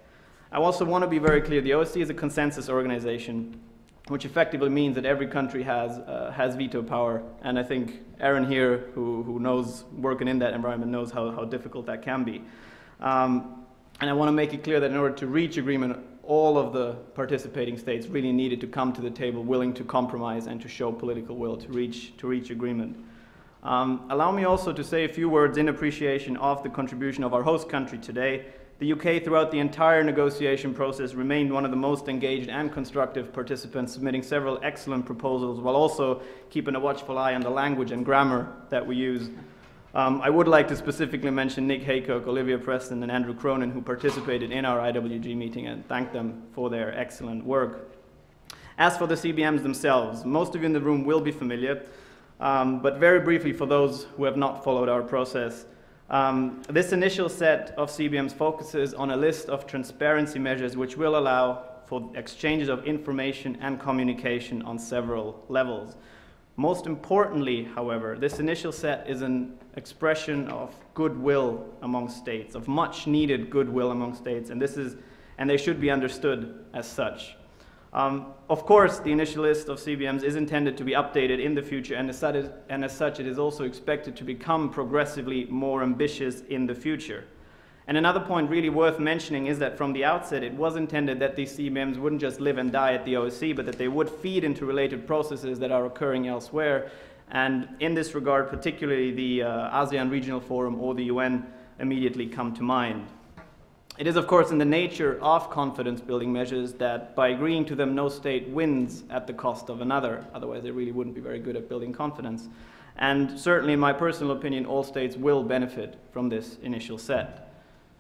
I also want to be very clear, the OSCE is a consensus organization, which effectively means that every country has veto power, and I think Erin here, who knows working in that environment, knows how difficult that can be. And I want to make it clear that in order to reach agreement, all of the participating states really needed to come to the table willing to compromise and to show political will to reach agreement. Allow me also to say a few words in appreciation of the contribution of our host country today. The UK, throughout the entire negotiation process, remained one of the most engaged and constructive participants, submitting several excellent proposals while also keeping a watchful eye on the language and grammar that we use. I would like to specifically mention Nick Haycock, Olivia Preston, and Andrew Cronin, who participated in our IWG meeting, and thank them for their excellent work. As for the CBMs themselves, most of you in the room will be familiar, but very briefly for those who have not followed our process, this initial set of CBMs focuses on a list of transparency measures which will allow for exchanges of information and communication on several levels. Most importantly, however, this initial set is an expression of goodwill among states, of much needed goodwill among states, and they should be understood as such. Of course, the initial list of CBMs is intended to be updated in the future, and as such, it is also expected to become progressively more ambitious in the future. And another point really worth mentioning is that from the outset, it was intended that these CBMs wouldn't just live and die at the OSCE, but that they would feed into related processes that are occurring elsewhere. And in this regard, particularly the ASEAN Regional Forum or the UN immediately come to mind. It is, of course, in the nature of confidence-building measures that by agreeing to them, no state wins at the cost of another. Otherwise, they really wouldn't be very good at building confidence. And certainly, in my personal opinion, all states will benefit from this initial set.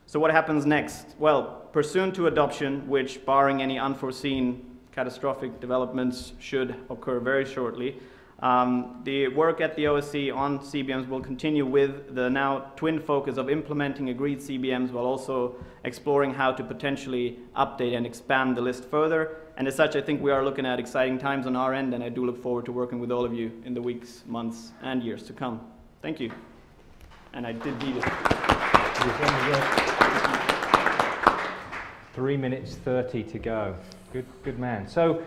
So what happens next? Well, pursuant to adoption, which, barring any unforeseen catastrophic developments, should occur very shortly, the work at the OSCE on CBMs will continue with the now twin focus of implementing agreed CBMs while also exploring how to potentially update and expand the list further. And as such, I think we are looking at exciting times on our end, and I do look forward to working with all of you in the weeks, months, and years to come. Thank you. And I did need it. 3 minutes 30 to go. Good man. So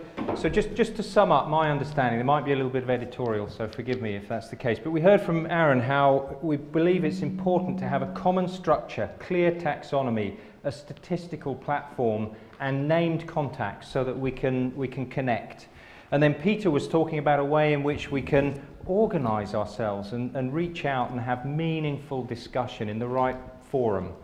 just to sum up my understanding, there might be a little bit of editorial, so forgive me if that's the case. But we heard from Erin how we believe it's important to have a common structure, clear taxonomy, a statistical platform, and named contacts so that we can connect. And then Peter was talking about a way in which we can organize ourselves and reach out and have meaningful discussion in the right forum.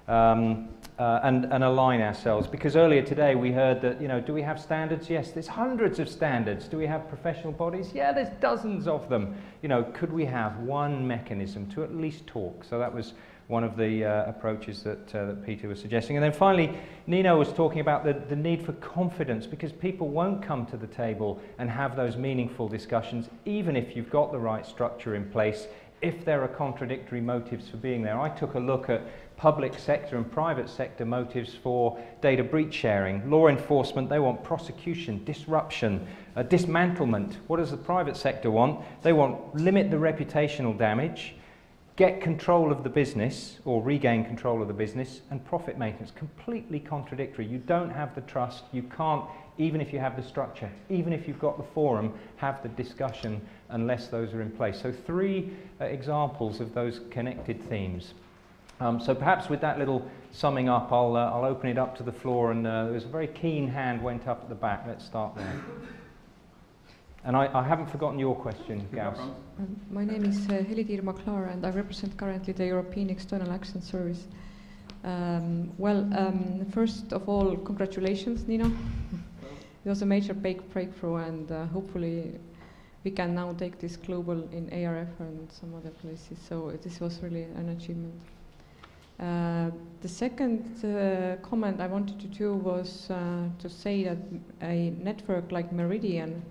And align ourselves, because earlier today we heard that, do we have standards? Yes, there's hundreds of standards. Do we have professional bodies? Yeah, there's dozens of them. Could we have one mechanism to at least talk? So that was one of the approaches that Peter was suggesting. And then finally, Nino was talking about the need for confidence, because people won't come to the table and have those meaningful discussions, even if you've got the right structure in place, if there are contradictory motives for being there. I took a look at public sector and private sector motives for data breach sharing. Law enforcement, they want prosecution, disruption, dismantlement. What does the private sector want? They want limit the reputational damage, get control of the business or regain control of the business, and profit maintenance. Completely contradictory. You don't have the trust, you can't, even if you have the structure, even if you've got the forum, have the discussion unless those are in place. So 3 examples of those connected themes. So perhaps with that little summing up, I'll open it up to the floor, and there was a very keen hand went up at the back. Let's start there. And I haven't forgotten your question, Gauss. My name is McClure, and I represent currently the European External Action Service. First of all, congratulations, Nino. It was a major breakthrough, and hopefully we can now take this global in ARF and some other places. So this was really an achievement. The second comment I wanted to do was to say that a network like Meridian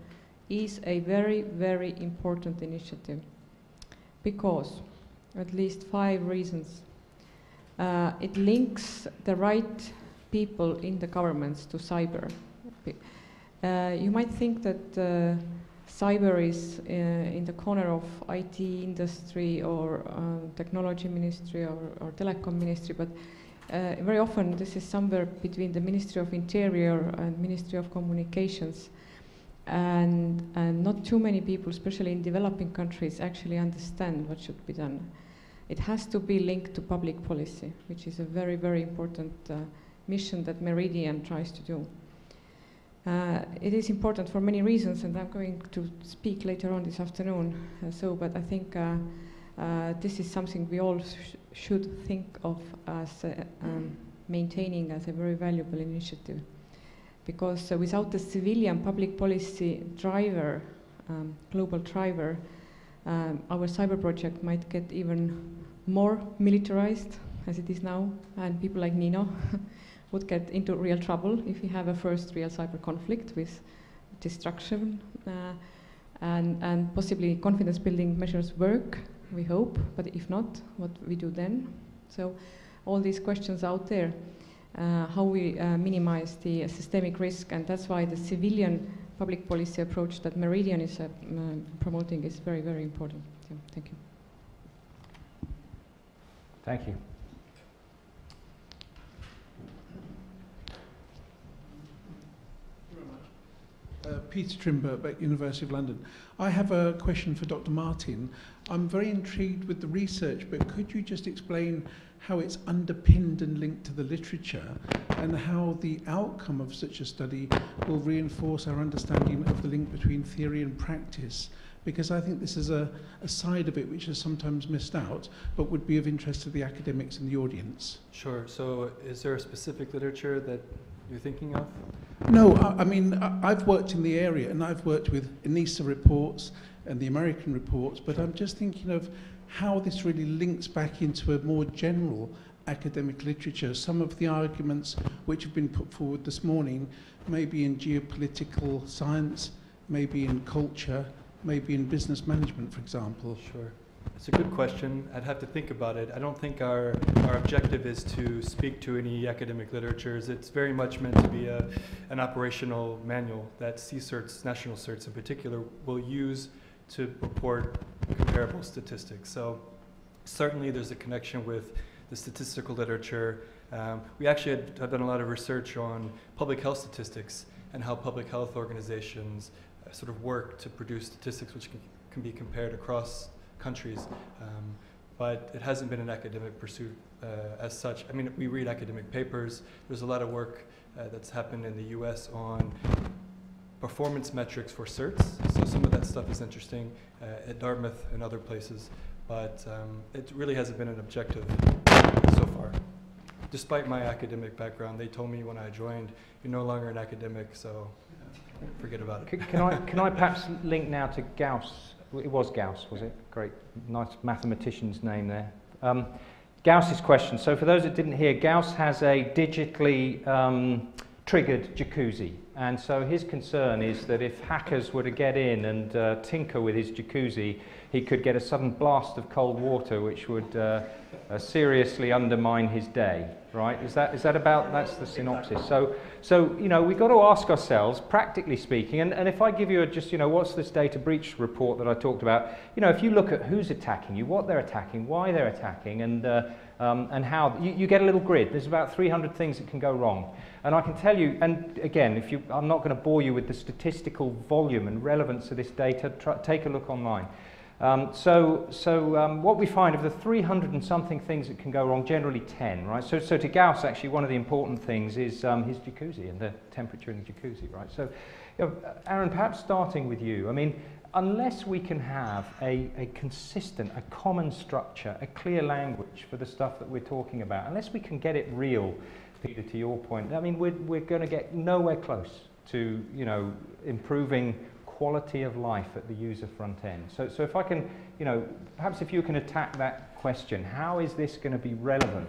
is a very, very important initiative because at least 5 reasons. It links the right people in the governments to cyber. You might think that cyber is in the corner of IT industry or technology ministry or telecom ministry, but very often this is somewhere between the Ministry of Interior and Ministry of Communications. And not too many people, especially in developing countries, actually understand what should be done. It has to be linked to public policy, which is a very, very important mission that Meridian tries to do. It is important for many reasons, and I'm going to speak later on this afternoon. But I think this is something we all should think of as maintaining as a very valuable initiative. Because without the civilian public policy driver, global driver, our cyber project might get even more militarized as it is now, and people like Nino would get into real trouble if we have a first real cyber conflict with destruction, and possibly confidence building measures work, we hope, but if not, what we do then? So all these questions out there. How we minimize the systemic risk, and that's why the civilian public policy approach that Meridian is promoting is very, very important. So, thank you. Thank you. Peter Trimbin at University of London. I have a question for Dr. Martin. I'm very intrigued with the research, but could you just explain how it's underpinned and linked to the literature, and how the outcome of such a study will reinforce our understanding of the link between theory and practice? Because I think this is a side of it which is sometimes missed out, but would be of interest to the academics and the audience. Sure. So is there a specific literature that you're thinking of? No, I mean, I've worked in the area, and I've worked with ENISA reports and the American reports, but I'm just thinking of how this really links back into a more general academic literature. Some of the arguments which have been put forward this morning, maybe in geopolitical science, maybe in culture, maybe in business management, for example. Sure. It's a good question. I'd have to think about it. I don't think our objective is to speak to any academic literatures. It's very much meant to be an operational manual that CCERTs, national certs in particular, will use to report comparable statistics. So certainly there's a connection with the statistical literature. We actually have done a lot of research on public health statistics and how public health organizations sort of work to produce statistics which can be compared across countries, but it hasn't been an academic pursuit as such. I mean, we read academic papers. There's a lot of work that's happened in the US on performance metrics for certs, so some of that stuff is interesting at Dartmouth and other places, but it really hasn't been an objective so far. Despite my academic background, they told me when I joined, you're no longer an academic, so forget about it. Can I perhaps link now to Gauss? It was Gauss, was it? Great, nice mathematician's name there. Gauss's question. So for those that didn't hear, Gauss has a digitally triggered jacuzzi. And so his concern is that if hackers were to get in and tinker with his jacuzzi, he could get a sudden blast of cold water which would seriously undermine his day, right? Is that about, that's the synopsis. So you know, we've got to ask ourselves, practically speaking, and if I give you just, you know, what's this data breach report that I talked about, you know, if you look at who's attacking you, what they're attacking, why they're attacking, and how, you get a little grid. There's about 300 things that can go wrong. And I can tell you, and again, I'm not going to bore you with the statistical volume and relevance of this data, take a look online. What we find of the 300 and something things that can go wrong, generally 10, right? So to Gauss, actually, one of the important things is his jacuzzi and the temperature in the jacuzzi, right? So, you know, Erin, perhaps starting with you. I mean, unless we can have a consistent, a common structure, a clear language for the stuff that we're talking about, unless we can get it real, Peter, to your point, I mean, we're going to get nowhere close to, you know, improving quality of life at the user front end. So if I can, you know, perhaps if you can attack that question, how is this going to be relevant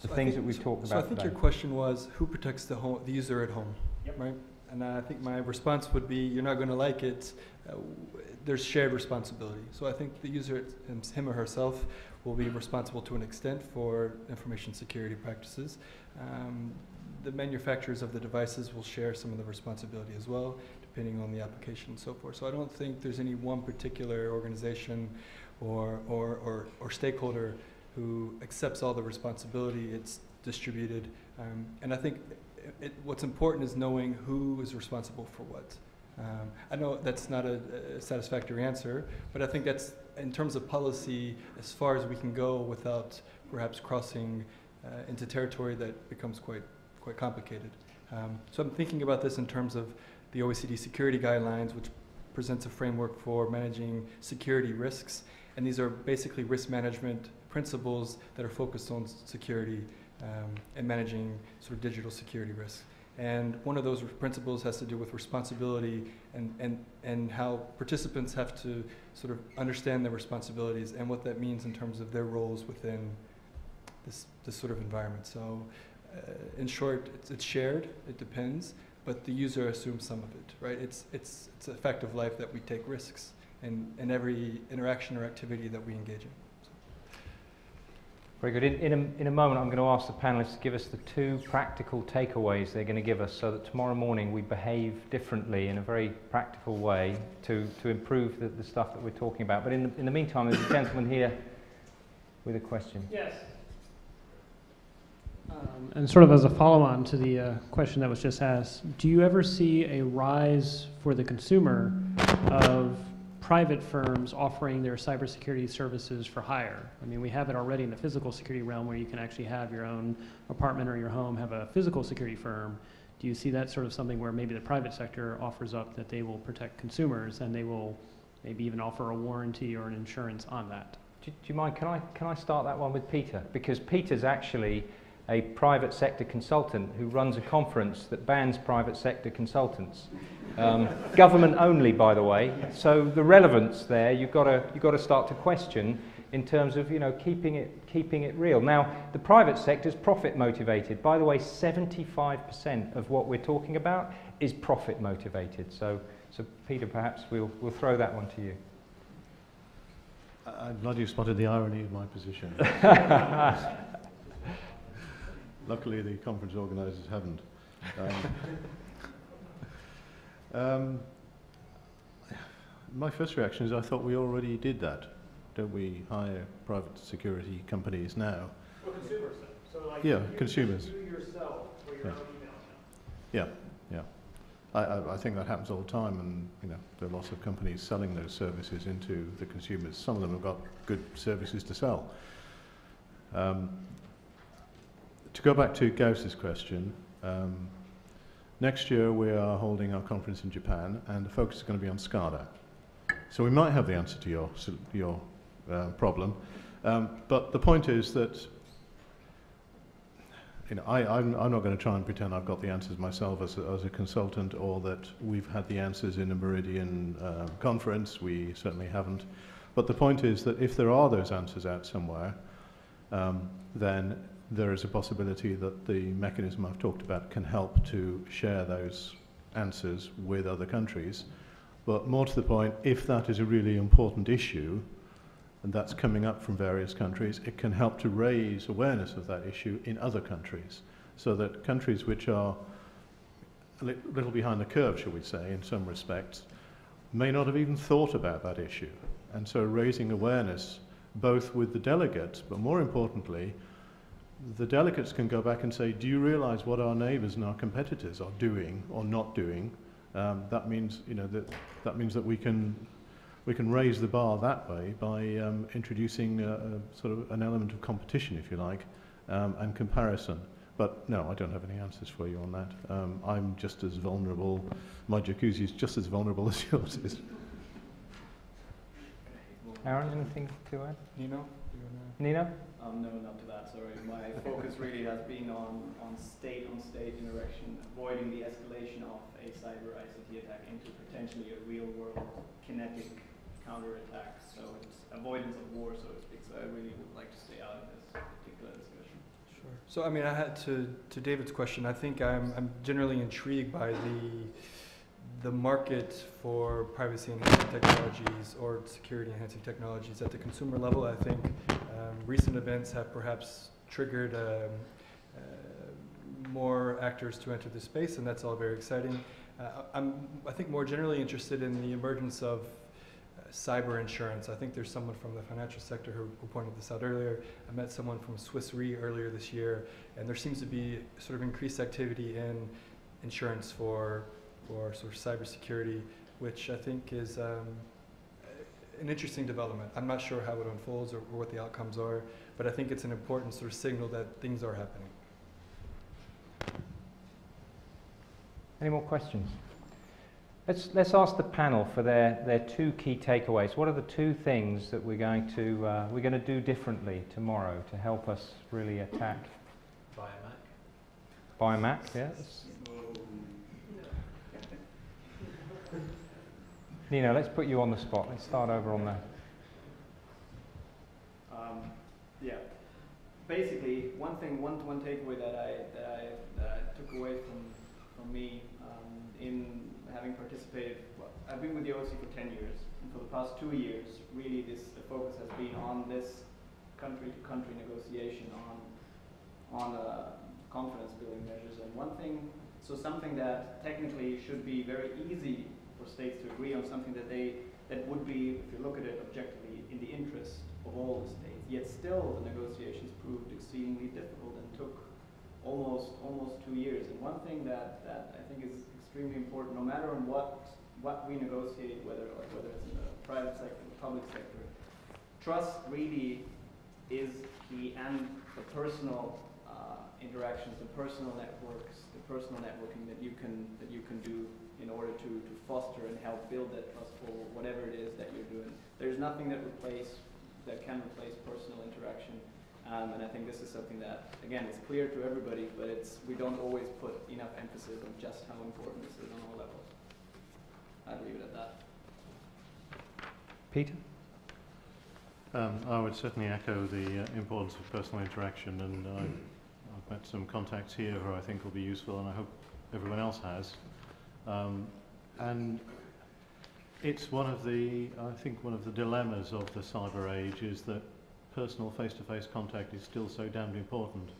to things that we've talked about So I think today? your question was, who protects the user at home, Yep. right? And I think my response would be, you're not going to like it. There's shared responsibility. So I think the user, him or herself, will be responsible to an extent for information security practices. The manufacturers of the devices will share some of the responsibility as well, depending on the application and so forth. So I don't think there's any one particular organization or stakeholder who accepts all the responsibility. It's distributed. And I think what's important is knowing who is responsible for what. I know that's not a satisfactory answer, but I think that's, in terms of policy, as far as we can go without perhaps crossing into territory that becomes quite complicated. So I'm thinking about this in terms of the OECD security guidelines, which presents a framework for managing security risks. And these are basically risk management principles that are focused on security and managing sort of digital security risks. And one of those principles has to do with responsibility and how participants have to sort of understand their responsibilities and what that means in terms of their roles within this sort of environment. So in short, it's shared, it depends, but the user assumes some of it, right? It's a fact of life that we take risks in every interaction or activity that we engage in. Very good. In a moment, I'm going to ask the panelists to give us the 2 practical takeaways they're going to give us so that tomorrow morning we behave differently in a very practical way to improve the stuff that we're talking about. But in the meantime, there's a gentleman here with a question. Yes. And sort of as a follow-on to the question that was just asked, do you ever see a rise for the consumer of private firms offering their cybersecurity services for hire? I mean, we have it already in the physical security realm where you can actually have your own apartment or your home have a physical security firm. Do you see that sort of something where maybe the private sector offers up that they will protect consumers and they will maybe even offer a warranty or an insurance on that? Do you mind, can I start that one with Peter? Because Peter's actually a private sector consultant who runs a conference that bans private sector consultants. Government only, by the way. So the relevance there, you've got to start to question in terms of, you know, keeping it real. Now, the private sector is profit motivated. By the way, 75% of what we're talking about is profit motivated. So Peter, perhaps we'll throw that one to you. I'm glad you spotted the irony of my position. Luckily, the conference organisers haven't. My first reaction is I thought we already did that. Don't we hire private security companies now? For consumers, so like consumers. You yourself for your own email account. Yeah. I think that happens all the time, and you know there are lots of companies selling those services into the consumers. Some of them have got good services to sell. To go back to Gauss's question, next year we are holding our conference in Japan, and the focus is going to be on SCADA. So we might have the answer to your problem, but the point is that you know I'm not going to try and pretend I've got the answers myself as a consultant, or that we've had the answers in a Meridian conference. We certainly haven't. But the point is that if there are those answers out somewhere, then there is a possibility that the mechanism I've talked about can help to share those answers with other countries. But more to the point, if that is a really important issue, and that's coming up from various countries, it can help to raise awareness of that issue in other countries, so that countries which are a little behind the curve, shall we say, in some respects, may not have even thought about that issue. And so raising awareness both with the delegates, but more importantly, the delegates can go back and say, do you realize what our neighbors and our competitors are doing or not doing? That means, you know, that means that we can raise the bar that way by introducing sort of an element of competition, if you like, and comparison. But no, I don't have any answers for you on that. I'm just as vulnerable. My jacuzzi is just as vulnerable as yours is. Erin, anything to add? Nino? Nino? No, not to that, sorry. My focus really has been on state-on-state interaction, avoiding the escalation of a cyber ICT attack into potentially a real-world kinetic counterattack. So it's avoidance of war, so to speak. So I really would like to stay out of this particular discussion. Sure. So I mean, I had to David's question. I think I'm generally intrigued by the market for privacy-enhancing technologies or security-enhancing technologies at the consumer level. I think recent events have perhaps triggered more actors to enter the space, and that's all very exciting. I think more generally interested in the emergence of cyber insurance. I think there's someone from the financial sector who pointed this out earlier. I met someone from Swiss Re earlier this year, and there seems to be sort of increased activity in insurance for sort of cybersecurity, which I think is an interesting development. I'm not sure how it unfolds or what the outcomes are, but I think it's an important sort of signal that things are happening. Any more questions? Let's ask the panel for their two key takeaways. What are the two things that we're going to do differently tomorrow to help us really attack? Buy a Mac. Buy a Mac, yes. Nino, let's put you on the spot. Let's start over on there. Yeah. Basically, one takeaway that I took away from me in having participated. Well, I've been with the OSCE for 10 years, and for the past 2 years, really the focus has been on this country-to-country negotiation on confidence-building measures. And something that technically should be very easy for states to agree on, something that would be, if you look at it objectively, in the interest of all the states. Yet still, the negotiations proved exceedingly difficult and took almost 2 years. And one thing that I think is extremely important, no matter on what we negotiate, whether it's in the private sector, the public sector, trust really is key, and the personal interactions, the personal networks, the personal networking that you can do in order to foster and help build that trust for whatever it is that you're doing. There's nothing that can replace personal interaction. And I think this is something that, again, is clear to everybody, but we don't always put enough emphasis on just how important this is on all levels. I'd leave it at that. Peter? I would certainly echo the importance of personal interaction, and I've met some contacts here who I think will be useful, and I hope everyone else has. And it's I think one of the dilemmas of the cyber age is that personal face-to-face contact is still so damned important,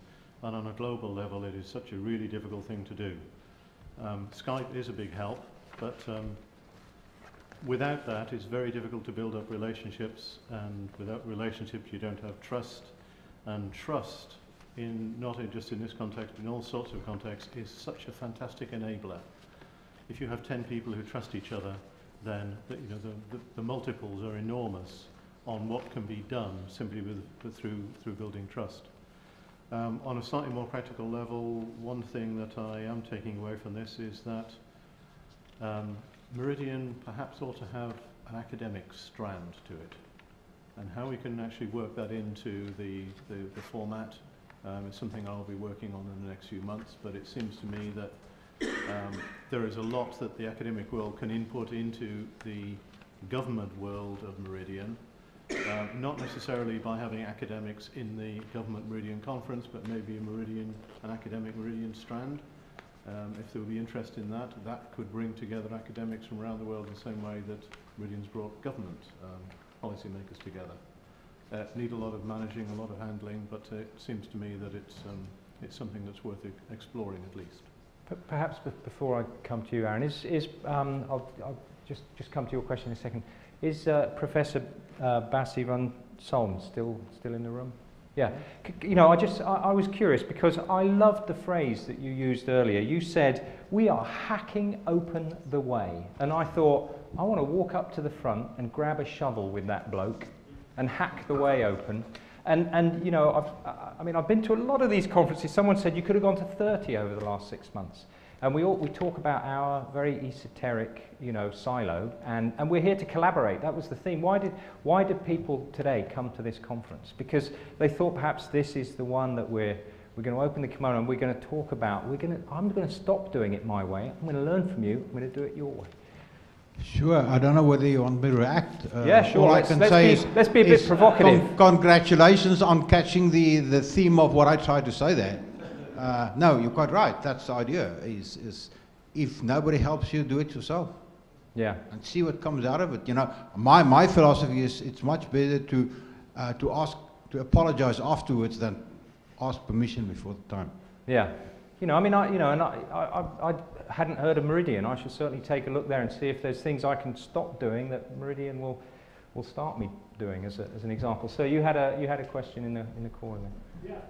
and on a global level it is such a really difficult thing to do. Skype is a big help, but without that it's very difficult to build up relationships, and without relationships you don't have trust, and trust, not just in this context but in all sorts of contexts, is such a fantastic enabler. If you have 10 people who trust each other, then the multiples are enormous on what can be done simply through building trust. On a slightly more practical level, one thing that I am taking away from this is that Meridian perhaps ought to have an academic strand to it, and how we can actually work that into the format is something I'll be working on in the next few months, but it seems to me that there is a lot that the academic world can input into the government world of Meridian, not necessarily by having academics in the government Meridian conference, but maybe an academic Meridian strand. If there would be interest in that, that could bring together academics from around the world in the same way that Meridian's brought government policymakers together. need a lot of managing, a lot of handling, but it seems to me that it's something that's worth exploring at least. Perhaps before I come to you, Erin, I'll just come to your question in a second. Is Professor Bassi van Solm still in the room? Yeah. You know, I was curious because I loved the phrase that you used earlier. You said, "We are hacking open the way." And I thought, I want to walk up to the front and grab a shovel with that bloke and hack the way open. And you know, I've been to a lot of these conferences. Someone said you could have gone to 30 over the last 6 months. And we talk about our very esoteric, you know, silo, and we're here to collaborate. That was the theme. Why did people today come to this conference? Because they thought perhaps this is the one that we're going to open the kimono and we're going to talk about. I'm going to stop doing it my way. I'm going to learn from you. I'm going to do it your way. Sure. I don't know whether you want me to react. Yeah, sure. All I can say is let's be a bit provocative. Congratulations on catching the theme of what I tried to say there. No, you're quite right. That's the idea. Is if nobody helps you, do it yourself. Yeah. And see what comes out of it. You know, my philosophy is it's much better to apologize afterwards than ask permission before the time. Yeah. You know, I mean, I hadn't heard of Meridian. I should certainly take a look there and see if there's things I can stop doing that Meridian will start me doing as an example. So you had a question in the corner there. Yeah.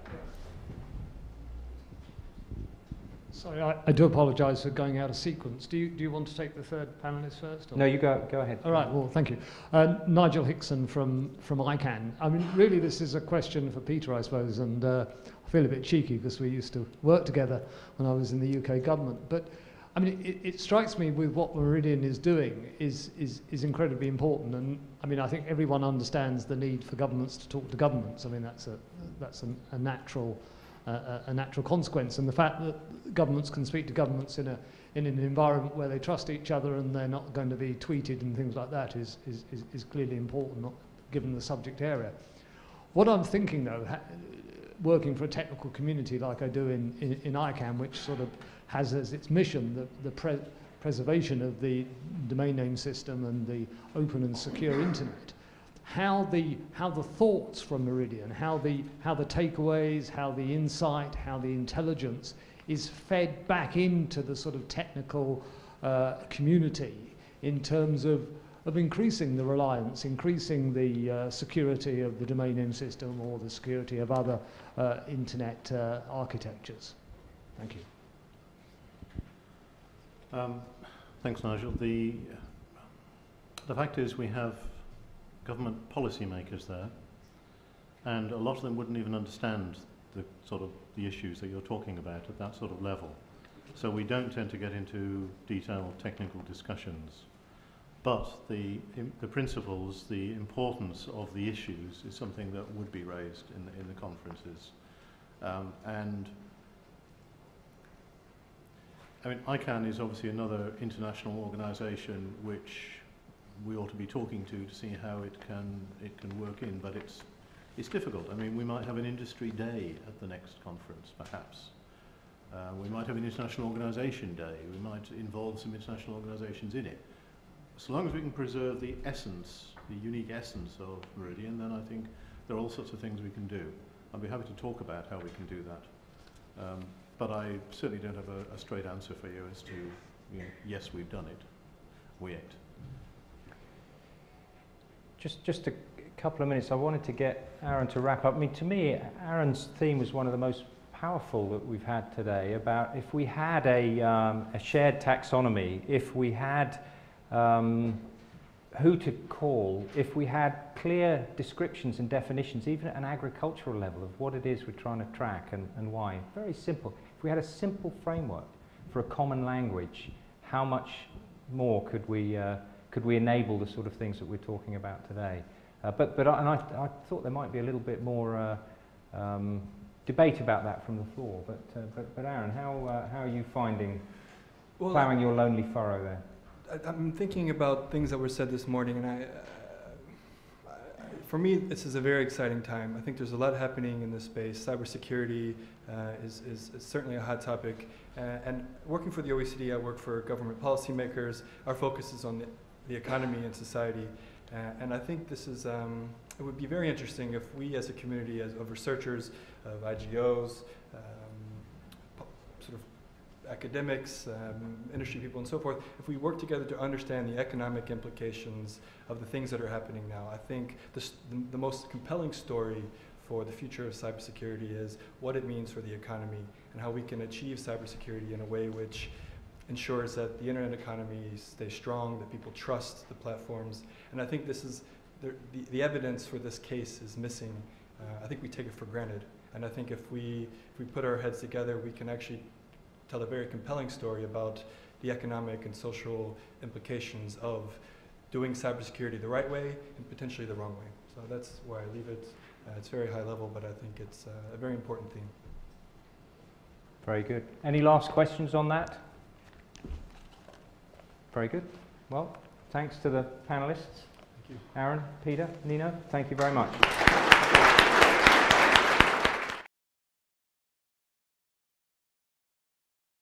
Sorry, I do apologise for going out of sequence. Do you want to take the third panellist first? Or? No, you go ahead. All right, well, thank you. Nigel Hickson from ICANN. I mean, really, this is a question for Peter, I suppose, and I feel a bit cheeky because we used to work together when I was in the UK government. But, I mean, it strikes me with what Meridian is doing is incredibly important. And, I mean, I think everyone understands the need for governments to talk to governments. I mean, that's a natural consequence, and the fact that governments can speak to governments in an environment where they trust each other and they're not going to be tweeted and things like that is clearly important, given the subject area. What I'm thinking, though, working for a technical community like I do in ICANN, which sort of has as its mission the preservation of the domain name system and the open and secure internet. How the thoughts from Meridian, how the takeaways, how the insight, how the intelligence is fed back into the sort of technical community in terms of increasing the reliance, increasing the security of the domain name system or the security of other internet architectures. Thank you. Thanks, Nigel. The fact is we have government policymakers there, and a lot of them wouldn't even understand the issues that you're talking about at that sort of level. So we don't tend to get into detailed technical discussions. But the principles, the importance of the issues is something that would be raised in the conferences. And I mean, ICANN is obviously another international organisation which we ought to be talking to see how it can work in, but it's difficult. I mean, we might have an industry day at the next conference, perhaps. We might have an international organisation day. We might involve some international organisations in it. So long as we can preserve the essence, the unique essence of Meridian, then I think there are all sorts of things we can do. I'd be happy to talk about how we can do that. But I certainly don't have a straight answer for you as to, you know, yes, we've done it. We ain't. Just a couple of minutes. I wanted to get Erin to wrap up. I mean, to me, Erin's theme was one of the most powerful that we've had today, about if we had a shared taxonomy, if we had who to call, if we had clear descriptions and definitions, even at an agricultural level, of what it is we're trying to track and why. Very simple. If we had a simple framework for a common language, how much more could we enable the sort of things that we're talking about today? But I thought there might be a little bit more debate about that from the floor. But Erin, how are you finding ploughing your lonely furrow there? I'm thinking about things that were said this morning, and for me, this is a very exciting time. I think there's a lot happening in this space. Cybersecurity is certainly a hot topic. And working for the OECD, I work for government policymakers. Our focus is on the economy and society. And I think this is, it would be very interesting if we as a community of researchers, of IGOs, sort of academics, industry people and so forth, if we work together to understand the economic implications of the things that are happening now. I think the most compelling story for the future of cybersecurity is what it means for the economy and how we can achieve cybersecurity in a way which ensures that the internet economy stays strong, that people trust the platforms. And I think this is, the evidence for this case is missing. I think we take it for granted. And I think if we put our heads together, we can actually tell a very compelling story about the economic and social implications of doing cybersecurity the right way and potentially the wrong way. So that's where I leave it. It's very high level, but I think it's a very important theme. Very good. Any last questions on that? Very good. Well, thanks to the panelists. Thank you. Erin, Peter, Nino, thank you very much.